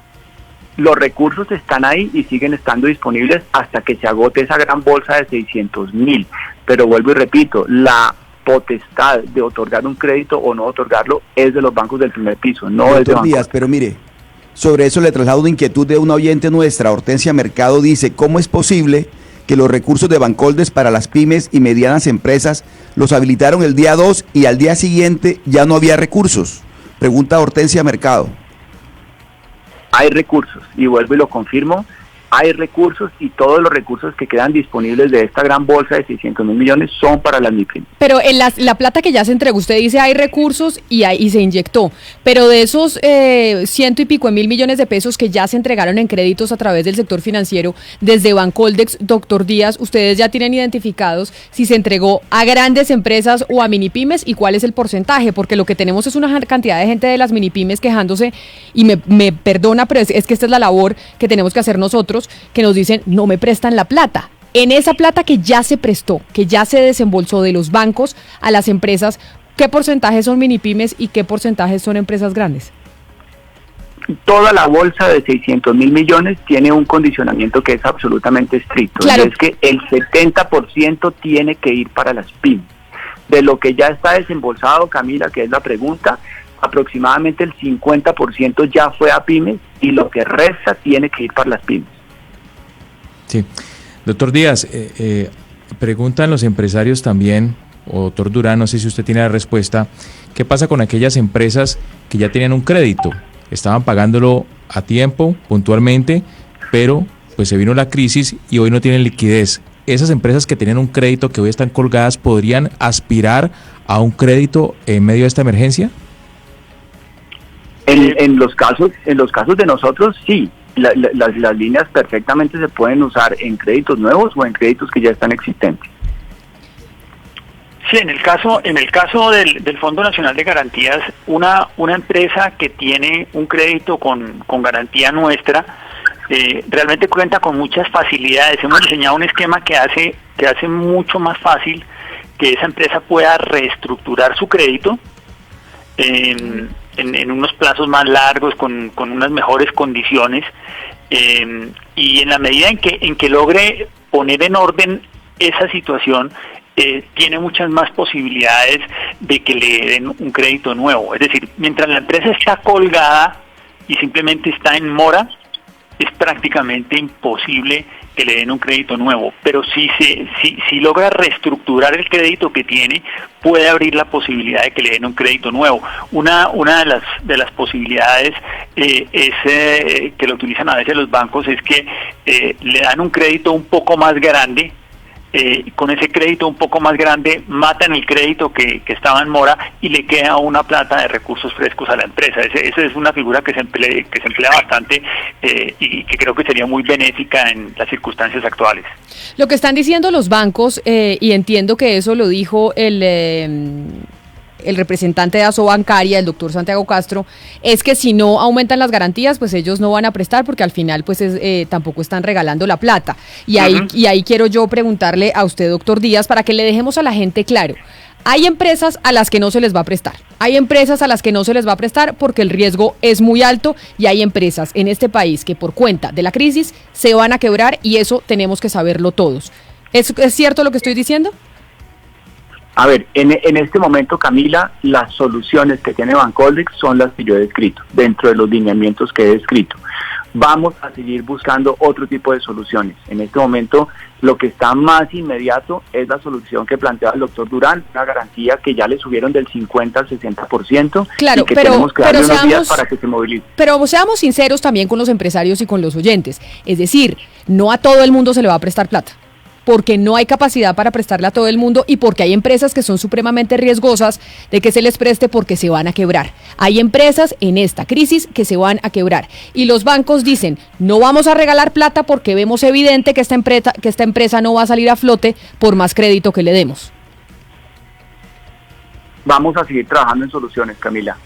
Los recursos están ahí y siguen estando disponibles hasta que se agote esa gran bolsa de 600.000. Pero vuelvo y repito, la potestad de otorgar un crédito o no otorgarlo es de los bancos del primer piso, no es de Doctor Díaz, pero mire, sobre eso le traslado una inquietud de una oyente nuestra. Hortensia Mercado dice, ¿cómo es posible que los recursos de Bancoldes para las pymes y medianas empresas los habilitaron el día 2 y al día siguiente ya no había recursos? Pregunta Hortensia Mercado. Hay recursos, y vuelvo y lo confirmo, hay recursos y todos los recursos que quedan disponibles de esta gran bolsa de 600.000 millones son para las MIPYME. Pero en la plata que ya se entregó, usted dice hay recursos y se inyectó, pero de esos 100 y pico de mil millones de pesos que ya se entregaron en créditos a través del sector financiero desde Bancoldex, doctor Díaz, ustedes ya tienen identificados si se entregó a grandes empresas o a minipymes y cuál es el porcentaje, porque lo que tenemos es una cantidad de gente de las minipymes quejándose y me perdona, pero es que esta es la labor que tenemos que hacer nosotros, que nos dicen no me prestan la plata. En esa plata que ya se prestó, que ya se desembolsó de los bancos a las empresas, ¿qué porcentaje son minipymes y qué porcentaje son empresas grandes? Toda la bolsa de 600.000 millones tiene un condicionamiento que es absolutamente estricto, claro. Y es que el 70% tiene que ir para las pymes. De lo que ya está desembolsado, Camila, que es la pregunta, aproximadamente el 50% ya fue a pymes y lo que resta tiene que ir para las pymes. Sí. Doctor Díaz, preguntan los empresarios también, o doctor Durán, no sé si usted tiene la respuesta, ¿qué pasa con aquellas empresas que ya tenían un crédito? Estaban pagándolo a tiempo, puntualmente, pero pues se vino la crisis y hoy no tienen liquidez. ¿Esas empresas que tenían un crédito que hoy están colgadas podrían aspirar a un crédito en medio de esta emergencia? En los casos de nosotros, sí. Las líneas perfectamente se pueden usar en créditos nuevos o en créditos que ya están existentes. Sí, en el caso del Fondo Nacional de Garantías, una empresa que tiene un crédito con garantía nuestra, realmente cuenta con muchas facilidades. Hemos diseñado un esquema que hace mucho más fácil que esa empresa pueda reestructurar su crédito en unos plazos más largos, con unas mejores condiciones, y en la medida en que logre poner en orden esa situación, tiene muchas más posibilidades de que le den un crédito nuevo. Es decir, mientras la empresa está colgada y simplemente está en mora, es prácticamente imposible que le den un crédito nuevo, pero si logra reestructurar el crédito que tiene, puede abrir la posibilidad de que le den un crédito nuevo. Una de las posibilidades que lo utilizan a veces los bancos es que le dan un crédito un poco más grande. Con ese crédito un poco más grande matan el crédito que estaba en mora y le queda una plata de recursos frescos a la empresa. Esa es una figura que se emplea bastante y que creo que sería muy benéfica en las circunstancias actuales. Lo que están diciendo los bancos, y entiendo que eso lo dijo el representante de Asobancaria, el doctor Santiago Castro, es que si no aumentan las garantías, pues ellos no van a prestar porque al final pues tampoco están regalando la plata. Y ahí quiero yo preguntarle a usted, doctor Díaz, para que le dejemos a la gente claro. Hay empresas a las que no se les va a prestar. Hay empresas a las que no se les va a prestar porque el riesgo es muy alto y hay empresas en este país que por cuenta de la crisis se van a quebrar y eso tenemos que saberlo todos. ¿Es cierto lo que estoy diciendo? A ver, en este momento, Camila, las soluciones que tiene Bancoldex son las que yo he descrito, dentro de los lineamientos que he descrito. Vamos a seguir buscando otro tipo de soluciones. En este momento, lo que está más inmediato es la solución que plantea el doctor Durán, una garantía que ya le subieron del 50 al 60%, claro, y que tenemos que darle unos días para que se movilice. Pero seamos sinceros también con los empresarios y con los oyentes. Es decir, no a todo el mundo se le va a prestar plata, porque no hay capacidad para prestarle a todo el mundo y porque hay empresas que son supremamente riesgosas de que se les preste porque se van a quebrar. Hay empresas en esta crisis que se van a quebrar y los bancos dicen, no vamos a regalar plata porque vemos evidente que esta empresa no va a salir a flote por más crédito que le demos. Vamos a seguir trabajando en soluciones, Camila.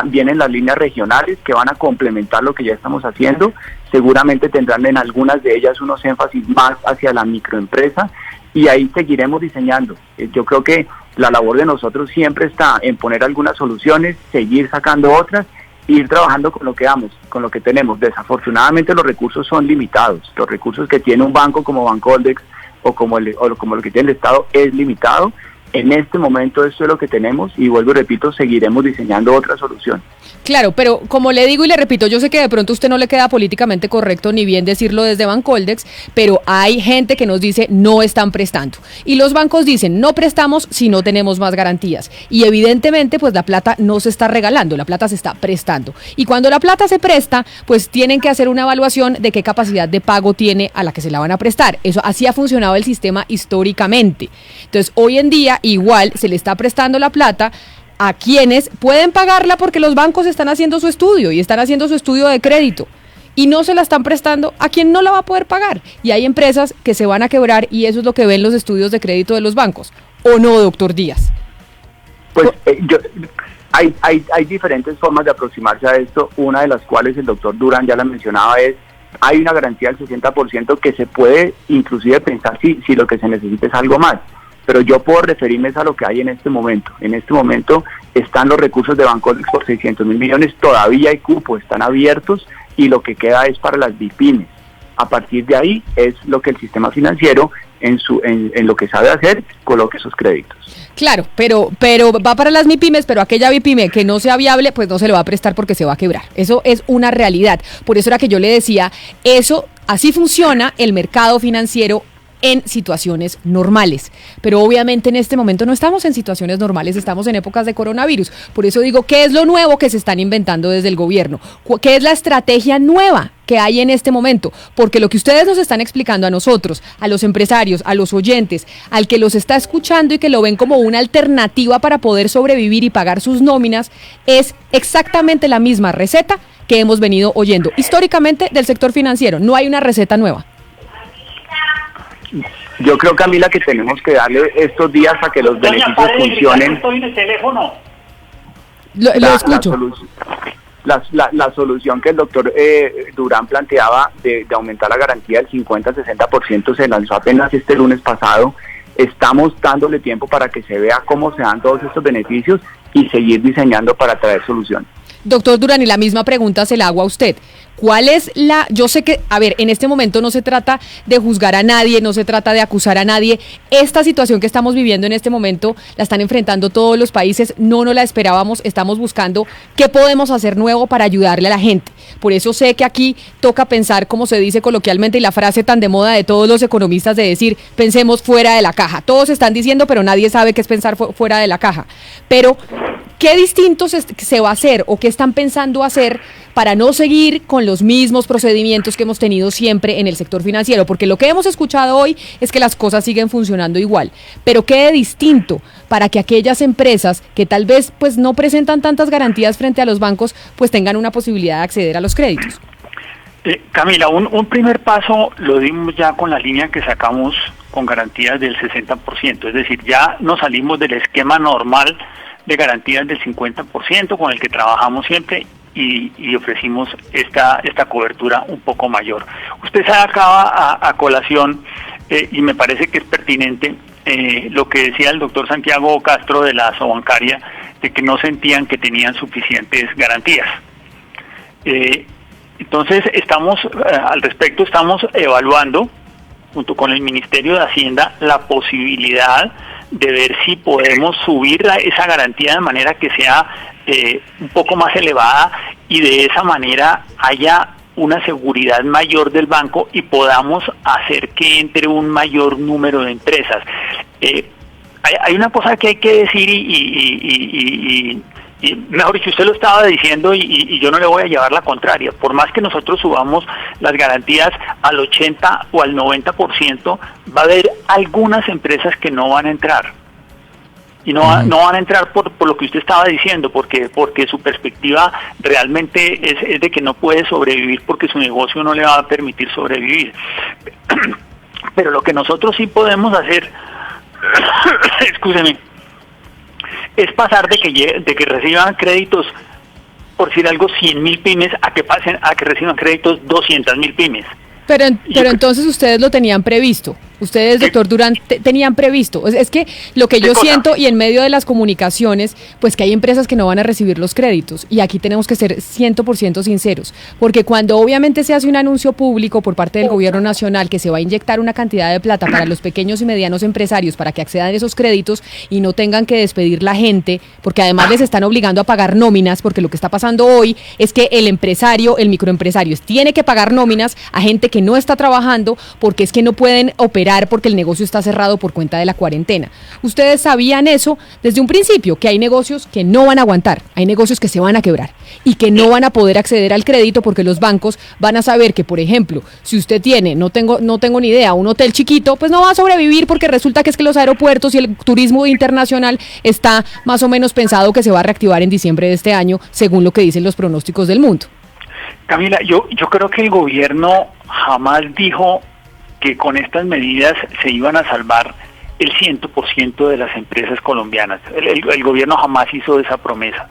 Vienen las líneas regionales que van a complementar lo que ya estamos haciendo. Seguramente tendrán en algunas de ellas unos énfasis más hacia la microempresa y ahí seguiremos diseñando. Yo creo que la labor de nosotros siempre está en poner algunas soluciones, seguir sacando otras ir trabajando con lo que damos, con lo que tenemos. Desafortunadamente los recursos son limitados. Los recursos que tiene un banco como Bancoldex o como lo que tiene el Estado es limitado. En este momento esto es lo que tenemos y vuelvo y repito, seguiremos diseñando otra solución. Claro, pero como le digo y le repito, yo sé que de pronto a usted no le queda políticamente correcto ni bien decirlo desde Bancoldex, pero hay gente que nos dice no están prestando. Y los bancos dicen no prestamos si no tenemos más garantías. Y evidentemente pues la plata no se está regalando, la plata se está prestando. Y cuando la plata se presta, pues tienen que hacer una evaluación de qué capacidad de pago tiene a la que se la van a prestar. Eso así ha funcionado el sistema históricamente. Entonces hoy en día igual se le está prestando la plata a quienes pueden pagarla porque los bancos están haciendo su estudio y están haciendo su estudio de crédito y no se la están prestando a quien no la va a poder pagar. Y hay empresas que se van a quebrar y eso es lo que ven los estudios de crédito de los bancos. ¿O no, doctor Díaz? Pues hay diferentes formas de aproximarse a esto, una de las cuales el doctor Durán ya la mencionaba es, hay una garantía del 60% que se puede inclusive pensar si lo que se necesita es algo más. Pero yo puedo referirme a lo que hay en este momento. En este momento están los recursos de Bancoldex por 600.000 millones, todavía hay cupo, están abiertos y lo que queda es para las BIPYMES. A partir de ahí es lo que el sistema financiero en lo que sabe hacer, coloque sus créditos. Claro, pero va para las MIPYMES, pero aquella BIPYME que no sea viable, pues no se le va a prestar porque se va a quebrar. Eso es una realidad. Por eso era que yo le decía, así funciona el mercado financiero en situaciones normales, pero obviamente en este momento no estamos en situaciones normales, estamos en épocas de coronavirus. Por eso digo, ¿qué es lo nuevo que se están inventando desde el gobierno? ¿Qué es la estrategia nueva que hay en este momento? Porque lo que ustedes nos están explicando a nosotros, a los empresarios, a los oyentes, al que los está escuchando y que lo ven como una alternativa para poder sobrevivir y pagar sus nóminas, es exactamente la misma receta que hemos venido oyendo históricamente del sector financiero. No hay una receta nueva. Yo creo, Camila, que tenemos que darle estos días a que los beneficios funcionen. Estoy en el teléfono. Lo escucho. La solución que el doctor Durán planteaba de aumentar la garantía del 50-60% se lanzó apenas este lunes pasado. Estamos dándole tiempo para que se vea cómo se dan todos estos beneficios y seguir diseñando para traer soluciones. Doctor Durán, y la misma pregunta se la hago a usted. ¿Cuál es yo sé que, en este momento no se trata de juzgar a nadie, no se trata de acusar a nadie. Esta situación que estamos viviendo en este momento la están enfrentando todos los países, no la esperábamos, estamos buscando qué podemos hacer nuevo para ayudarle a la gente. Por eso sé que aquí toca pensar, como se dice coloquialmente, y la frase tan de moda de todos los economistas de decir, pensemos fuera de la caja. Todos están diciendo, pero nadie sabe qué es pensar fuera de la caja. Pero, ¿qué distinto se va a hacer o qué están pensando hacer para no seguir con los mismos procedimientos que hemos tenido siempre en el sector financiero? Porque lo que hemos escuchado hoy es que las cosas siguen funcionando igual. Pero ¿qué de distinto para que aquellas empresas que tal vez pues no presentan tantas garantías frente a los bancos pues tengan una posibilidad de acceder a los créditos? Camila, un primer paso lo dimos ya con la línea que sacamos con garantías del 60%. Es decir, ya nos salimos del esquema normal de garantías del 50% con el que trabajamos siempre y ofrecimos esta cobertura un poco mayor. Usted sacaba a colación y me parece que es pertinente lo que decía el doctor Santiago Castro de la Asobancaria, de que no sentían que tenían suficientes garantías. Entonces al respecto estamos evaluando junto con el Ministerio de Hacienda la posibilidad de ver si podemos subir esa garantía de manera que sea un poco más elevada y de esa manera haya una seguridad mayor del banco y podamos hacer que entre un mayor número de empresas. Hay una cosa que hay que decir y mejor dicho, usted lo estaba diciendo y yo no le voy a llevar la contraria. Por más que nosotros subamos las garantías al 80 o al 90%, va a haber algunas empresas que no van a entrar. Y no van a entrar por lo que usted estaba diciendo, porque su perspectiva realmente es de que no puede sobrevivir porque su negocio no le va a permitir sobrevivir. Pero lo que nosotros sí podemos hacer, escúcheme, es pasar de que reciban créditos, por decir algo, 100.000 pymes, a que reciban créditos 200.000 pymes. Pero entonces ustedes lo tenían previsto. Ustedes, doctor Durán, tenían previsto. Es que lo que yo siento, y en medio de las comunicaciones, pues que hay empresas que no van a recibir los créditos. Y aquí tenemos que ser 100% sinceros. Porque cuando obviamente se hace un anuncio público por parte del gobierno nacional que se va a inyectar una cantidad de plata para los pequeños y medianos empresarios para que accedan a esos créditos y no tengan que despedir la gente, porque además les están obligando a pagar nóminas, porque lo que está pasando hoy es que el empresario, el microempresario, tiene que pagar nóminas a gente que no está trabajando porque es que no pueden operar porque el negocio está cerrado por cuenta de la cuarentena. Ustedes sabían eso desde un principio, que hay negocios que no van a aguantar, hay negocios que se van a quebrar y que no van a poder acceder al crédito porque los bancos van a saber que, por ejemplo, si usted tiene, no tengo ni idea, un hotel chiquito, pues no va a sobrevivir porque resulta que es que los aeropuertos y el turismo internacional está más o menos pensado que se va a reactivar en diciembre de este año, según lo que dicen los pronósticos del mundo. Camila, yo creo que el gobierno jamás dijo que con estas medidas se iban a salvar el 100% de las empresas colombianas. El gobierno jamás hizo esa promesa.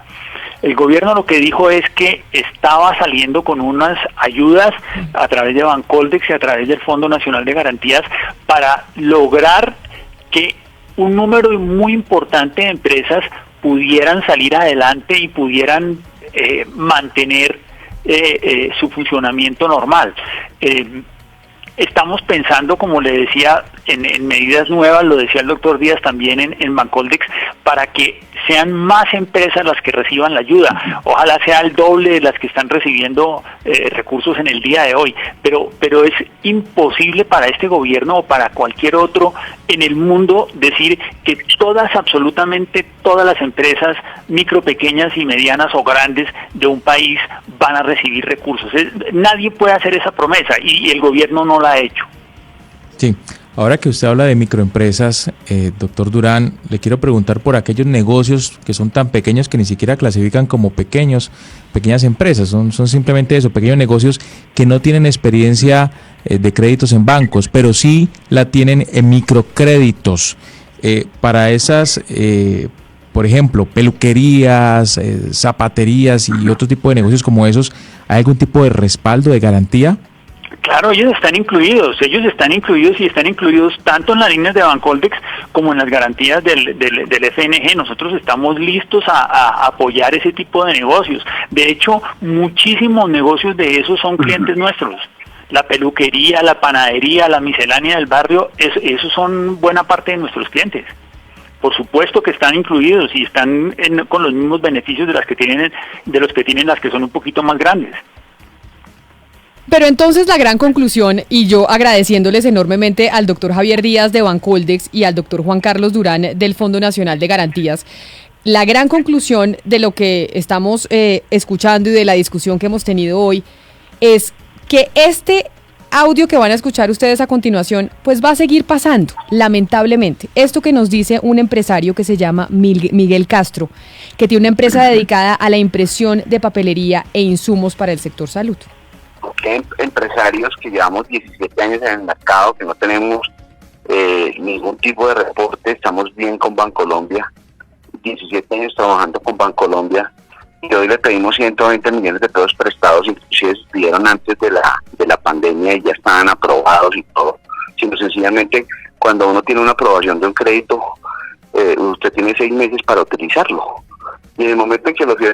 El gobierno lo que dijo es que estaba saliendo con unas ayudas a través de Bancoldex y a través del Fondo Nacional de Garantías para lograr que un número muy importante de empresas pudieran salir adelante y pudieran mantener su funcionamiento normal. Estamos pensando, como le decía, en medidas nuevas, lo decía el doctor Díaz también en Bancoldex, para que sean más empresas las que reciban la ayuda. Ojalá sea el doble de las que están recibiendo recursos en el día de hoy, pero es imposible para este gobierno o para cualquier otro en el mundo decir que absolutamente todas las empresas micro, pequeñas y medianas o grandes de un país van a recibir recursos. Nadie puede hacer esa promesa y el gobierno no la ha hecho. Sí. Ahora que usted habla de microempresas, doctor Durán, le quiero preguntar por aquellos negocios que son tan pequeños que ni siquiera clasifican como pequeñas empresas, son simplemente eso, pequeños negocios que no tienen experiencia de créditos en bancos, pero sí la tienen en microcréditos. Para esas, por ejemplo, peluquerías, zapaterías y otro tipo de negocios como esos, ¿hay algún tipo de respaldo, de garantía? Claro, ellos están incluidos y están incluidos tanto en las líneas de Bancoldex como en las garantías del FNG. Nosotros estamos listos a apoyar ese tipo de negocios. De hecho, muchísimos negocios de esos son clientes nuestros. La peluquería, la panadería, la miscelánea del barrio, esos son buena parte de nuestros clientes. Por supuesto que están incluidos y están con los mismos beneficios de los que tienen las que son un poquito más grandes. Pero entonces la gran conclusión, y yo agradeciéndoles enormemente al doctor Javier Díaz de Bancoldex y al doctor Juan Carlos Durán del Fondo Nacional de Garantías, la gran conclusión de lo que estamos escuchando y de la discusión que hemos tenido hoy es que este audio que van a escuchar ustedes a continuación, pues va a seguir pasando, lamentablemente. Esto que nos dice un empresario que se llama Miguel Castro, que tiene una empresa dedicada a la impresión de papelería e insumos para el sector salud. Empresarios que llevamos 17 años en el mercado, que no tenemos ningún tipo de reporte, estamos bien con Bancolombia, 17 años trabajando con Bancolombia, y hoy le pedimos 120 millones de pesos prestados, inclusive se pidieron antes de la pandemia y ya estaban aprobados y todo, sino sencillamente cuando uno tiene una aprobación de un crédito, usted tiene 6 meses para utilizarlo. Y en el momento en que lo fui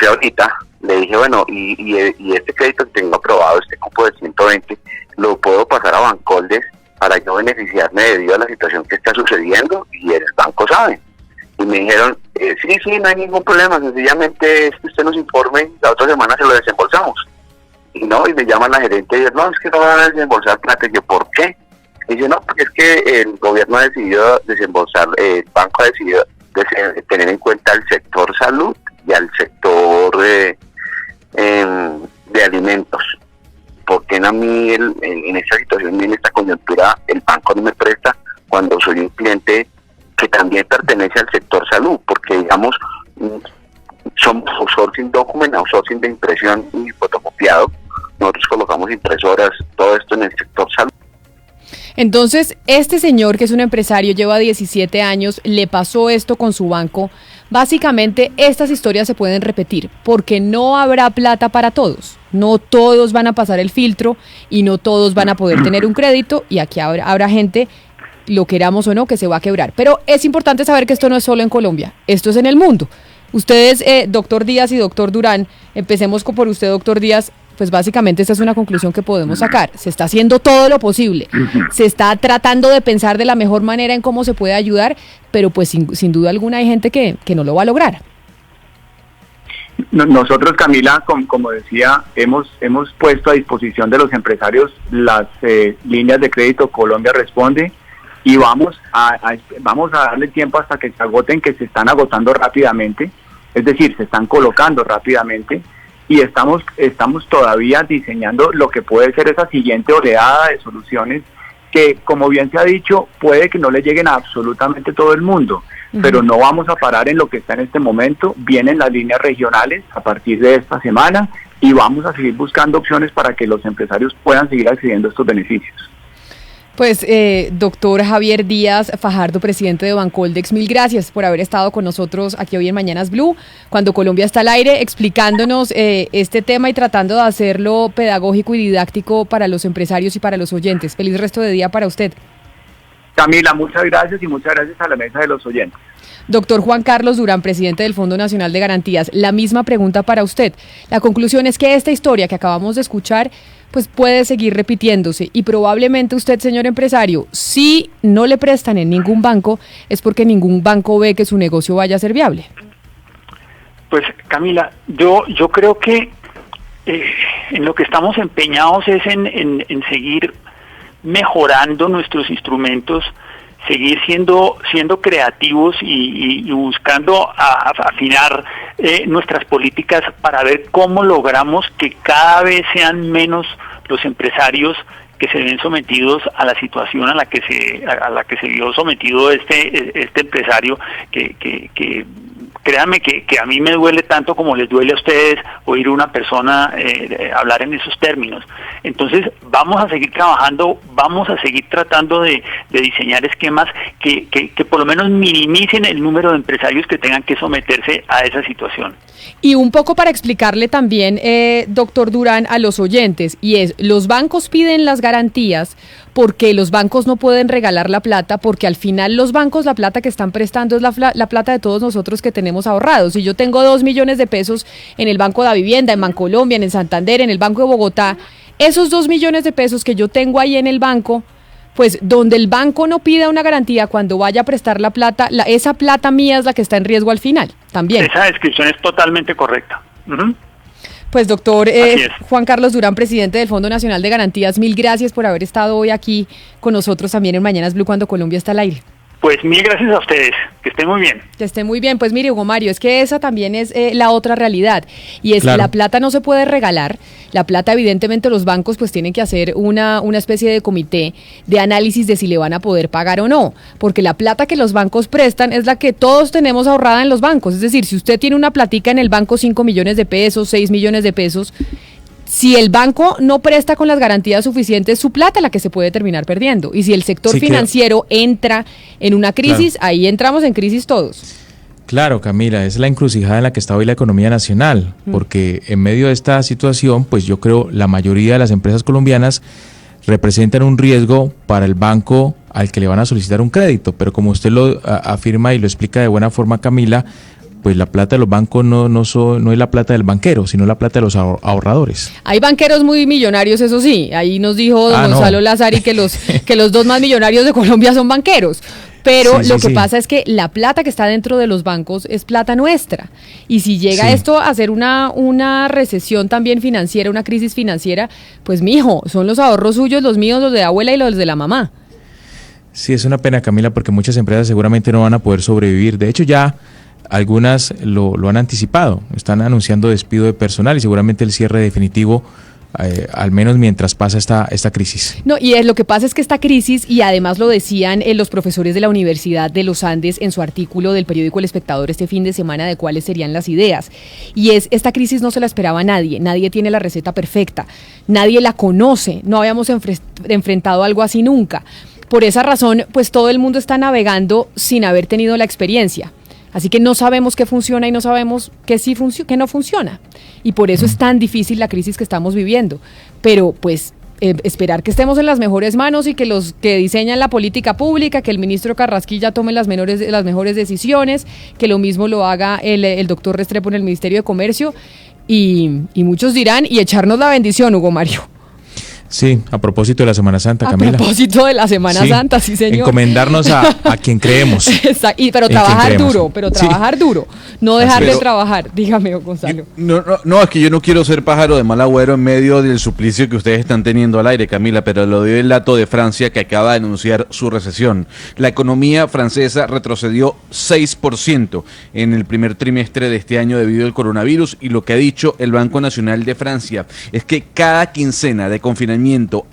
ahorita, le dije, bueno, y este crédito que tengo aprobado, este cupo de 120, lo puedo pasar a Bancoldex para yo beneficiarme debido a la situación que está sucediendo, y el banco sabe. Y me dijeron, sí, no hay ningún problema, sencillamente es que usted nos informe, la otra semana se lo desembolsamos. Y me llaman la gerente y dice, no, es que no van a desembolsar plata. Y yo, ¿por qué? Y dice, no, porque es que el gobierno ha decidido desembolsar, el banco ha decidido tener en cuenta el sector salud y al sector de alimentos. Porque a mí en esta situación, en esta coyuntura, el banco no me presta cuando soy un cliente que también pertenece al sector salud? Porque digamos, somos outsourcing document, outsourcing de impresión y fotocopiado. Nosotros colocamos impresoras, todo esto en el sector salud. Entonces, este señor, que es un empresario, lleva 17 años, le pasó esto con su banco Básicamente, estas historias se pueden repetir porque no habrá plata para todos. No todos van a pasar el filtro y no todos van a poder tener un crédito, y aquí habrá gente, lo queramos o no, que se va a quebrar. Pero es importante saber que esto no es solo en Colombia, esto es en el mundo. Ustedes, doctor Díaz y doctor Durán, empecemos por usted, doctor Díaz. Pues básicamente esta es una conclusión que podemos sacar. Se está haciendo todo lo posible, se está tratando de pensar de la mejor manera en cómo se puede ayudar, pero pues sin duda alguna hay gente que no lo va a lograr. Nosotros, Camila, como decía, hemos puesto a disposición de los empresarios las líneas de crédito Colombia Responde, y vamos a darle tiempo hasta que se agoten, que se están agotando rápidamente, es decir, se están colocando rápidamente. Y estamos todavía diseñando lo que puede ser esa siguiente oleada de soluciones que, como bien se ha dicho, puede que no le lleguen a absolutamente todo el mundo, pero no vamos a parar en lo que está en este momento. Vienen las líneas regionales a partir de esta semana y vamos a seguir buscando opciones para que los empresarios puedan seguir accediendo a estos beneficios. Pues, doctor Javier Díaz Fajardo, presidente de Bancoldex, mil gracias por haber estado con nosotros aquí hoy en Mañanas Blue, cuando Colombia está al aire, explicándonos este tema y tratando de hacerlo pedagógico y didáctico para los empresarios y para los oyentes. Feliz resto de día para usted. Camila, muchas gracias, y muchas gracias a la mesa de los oyentes. Doctor Juan Carlos Durán, presidente del Fondo Nacional de Garantías, la misma pregunta para usted. La conclusión es que esta historia que acabamos de escuchar pues puede seguir repitiéndose, y probablemente usted, señor empresario, si no le prestan en ningún banco, es porque ningún banco ve que su negocio vaya a ser viable. Pues, Camila, yo creo que en lo que estamos empeñados es en seguir mejorando nuestros instrumentos, seguir siendo creativos y buscando afinar nuestras políticas para ver cómo logramos que cada vez sean menos los empresarios que se ven sometidos a la situación a la que se vio sometido este empresario, que créanme que a mí me duele tanto como les duele a ustedes oír a una persona hablar en esos términos. Entonces vamos a seguir trabajando, vamos a seguir tratando de diseñar esquemas que por lo menos minimicen el número de empresarios que tengan que someterse a esa situación. Y un poco para explicarle también, doctor Durán, a los oyentes, y es, los bancos piden las garantías porque los bancos no pueden regalar la plata, porque al final los bancos la plata que están prestando es la plata de todos nosotros que tenemos ahorrados. Si yo tengo 2 millones de pesos en el Banco de la Vivienda, en Bancolombia, en el Santander, en el Banco de Bogotá, esos 2 millones de pesos que yo tengo ahí en el banco, pues donde el banco no pida una garantía cuando vaya a prestar la plata, esa plata mía es la que está en riesgo al final, también. Esa descripción es totalmente correcta. Pues, doctor Juan Carlos Durán, presidente del Fondo Nacional de Garantías, mil gracias por haber estado hoy aquí con nosotros también en Mañanas Blue cuando Colombia está al aire. Pues mil gracias a ustedes, que estén muy bien. Que estén muy bien. Pues mire, Hugo Mario, es que esa también es la otra realidad, y es que la plata no se puede regalar. La plata, evidentemente, los bancos pues tienen que hacer una especie de comité de análisis de si le van a poder pagar o no, porque la plata que los bancos prestan es la que todos tenemos ahorrada en los bancos. Es decir, si usted tiene una platica en el banco, 5 millones de pesos, 6 millones de pesos, si el banco no presta con las garantías suficientes, su plata la que se puede terminar perdiendo. Y si el sector financiero entra en una crisis, ahí entramos en crisis todos. Claro, Camila, es la encrucijada en la que está hoy la economía nacional, porque en medio de esta situación, pues yo creo la mayoría de las empresas colombianas representan un riesgo para el banco al que le van a solicitar un crédito, pero como usted lo afirma y lo explica de buena forma, Camila, pues la plata de los bancos no es la plata del banquero, sino la plata de los ahorradores. Hay banqueros muy millonarios, eso sí. Ahí nos dijo don Gonzalo Lazari que los 2 más millonarios de Colombia son banqueros. Pero lo que pasa es que la plata que está dentro de los bancos es plata nuestra. Y si llega esto a ser una recesión también financiera, una crisis financiera, pues mijo, son los ahorros suyos, los míos, los de la abuela y los de la mamá. Sí, es una pena, Camila, porque muchas empresas seguramente no van a poder sobrevivir. De hecho, ya algunas lo han anticipado, están anunciando despido de personal y seguramente el cierre definitivo, al menos mientras pasa esta crisis. No, y lo que pasa es que esta crisis, y además lo decían los profesores de la Universidad de los Andes en su artículo del periódico El Espectador este fin de semana de cuáles serían las ideas, y esta crisis no se la esperaba nadie tiene la receta perfecta, nadie la conoce, no habíamos enfrentado algo así nunca. Por esa razón, pues todo el mundo está navegando sin haber tenido la experiencia. Así que no sabemos qué funciona y no sabemos qué sí qué no funciona. Y por eso es tan difícil la crisis que estamos viviendo. Pero pues esperar que estemos en las mejores manos y que los que diseñan la política pública, que el ministro Carrasquilla tome las mejores decisiones, que lo mismo lo haga el doctor Restrepo en el Ministerio de Comercio, y muchos dirán, y echarnos la bendición, Hugo Mario. Sí, a propósito de la Semana Santa, Camila. A propósito de la Semana Santa, sí, señor. Encomendarnos a quien creemos. Pero trabajar duro, no dejar de trabajar. Dígame, Gonzalo. No, es que yo no quiero ser pájaro de mal agüero en medio del suplicio que ustedes están teniendo al aire, Camila, pero lo dio el dato de Francia, que acaba de anunciar su recesión. La economía francesa retrocedió 6% en el primer trimestre de este año debido al coronavirus, y lo que ha dicho el Banco Nacional de Francia es que cada quincena de confinamiento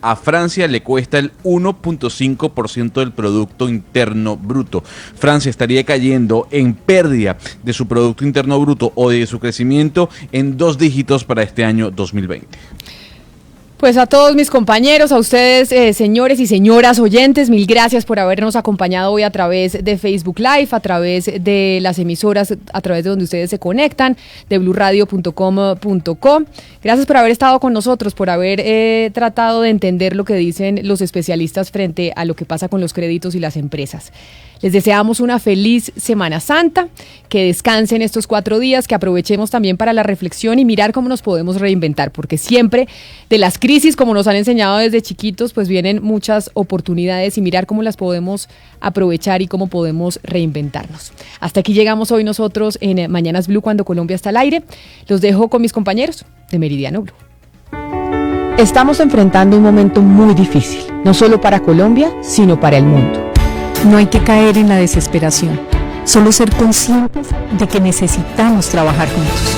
a Francia le cuesta el 1.5% del Producto Interno Bruto. Francia estaría cayendo en pérdida de su Producto Interno Bruto o de su crecimiento en 2 dígitos para este año 2020. Pues a todos mis compañeros, a ustedes, señores y señoras oyentes, mil gracias por habernos acompañado hoy a través de Facebook Live, a través de las emisoras, a través de donde ustedes se conectan, de blurradio.com.co. Gracias por haber estado con nosotros, por haber tratado de entender lo que dicen los especialistas frente a lo que pasa con los créditos y las empresas. Les deseamos una feliz Semana Santa, que descansen estos 4 días, que aprovechemos también para la reflexión y mirar cómo nos podemos reinventar, porque siempre de las crisis, como nos han enseñado desde chiquitos, pues vienen muchas oportunidades, y mirar cómo las podemos aprovechar y cómo podemos reinventarnos. Hasta aquí llegamos hoy nosotros en Mañanas Blue, cuando Colombia está al aire. Los dejo con mis compañeros de Meridiano Blue. Estamos enfrentando un momento muy difícil, no solo para Colombia, sino para el mundo. No hay que caer en la desesperación, solo ser conscientes de que necesitamos trabajar juntos.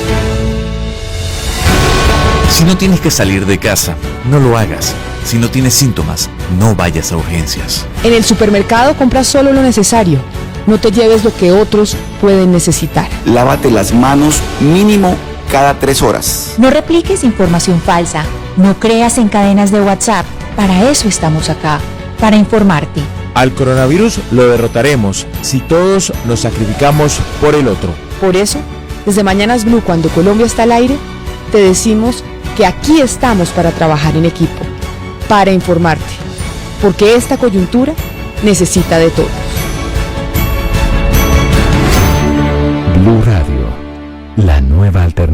Si no tienes que salir de casa, no lo hagas. Si no tienes síntomas, no vayas a urgencias. En el supermercado compra solo lo necesario. No te lleves lo que otros pueden necesitar. Lávate las manos mínimo cada 3 horas. No repliques información falsa. No creas en cadenas de WhatsApp. Para eso estamos acá, para informarte. Al coronavirus lo derrotaremos si todos nos sacrificamos por el otro. Por eso, desde Mañanas Blue, cuando Colombia está al aire, te decimos que aquí estamos para trabajar en equipo, para informarte, porque esta coyuntura necesita de todos. Blue Radio, la nueva alternativa.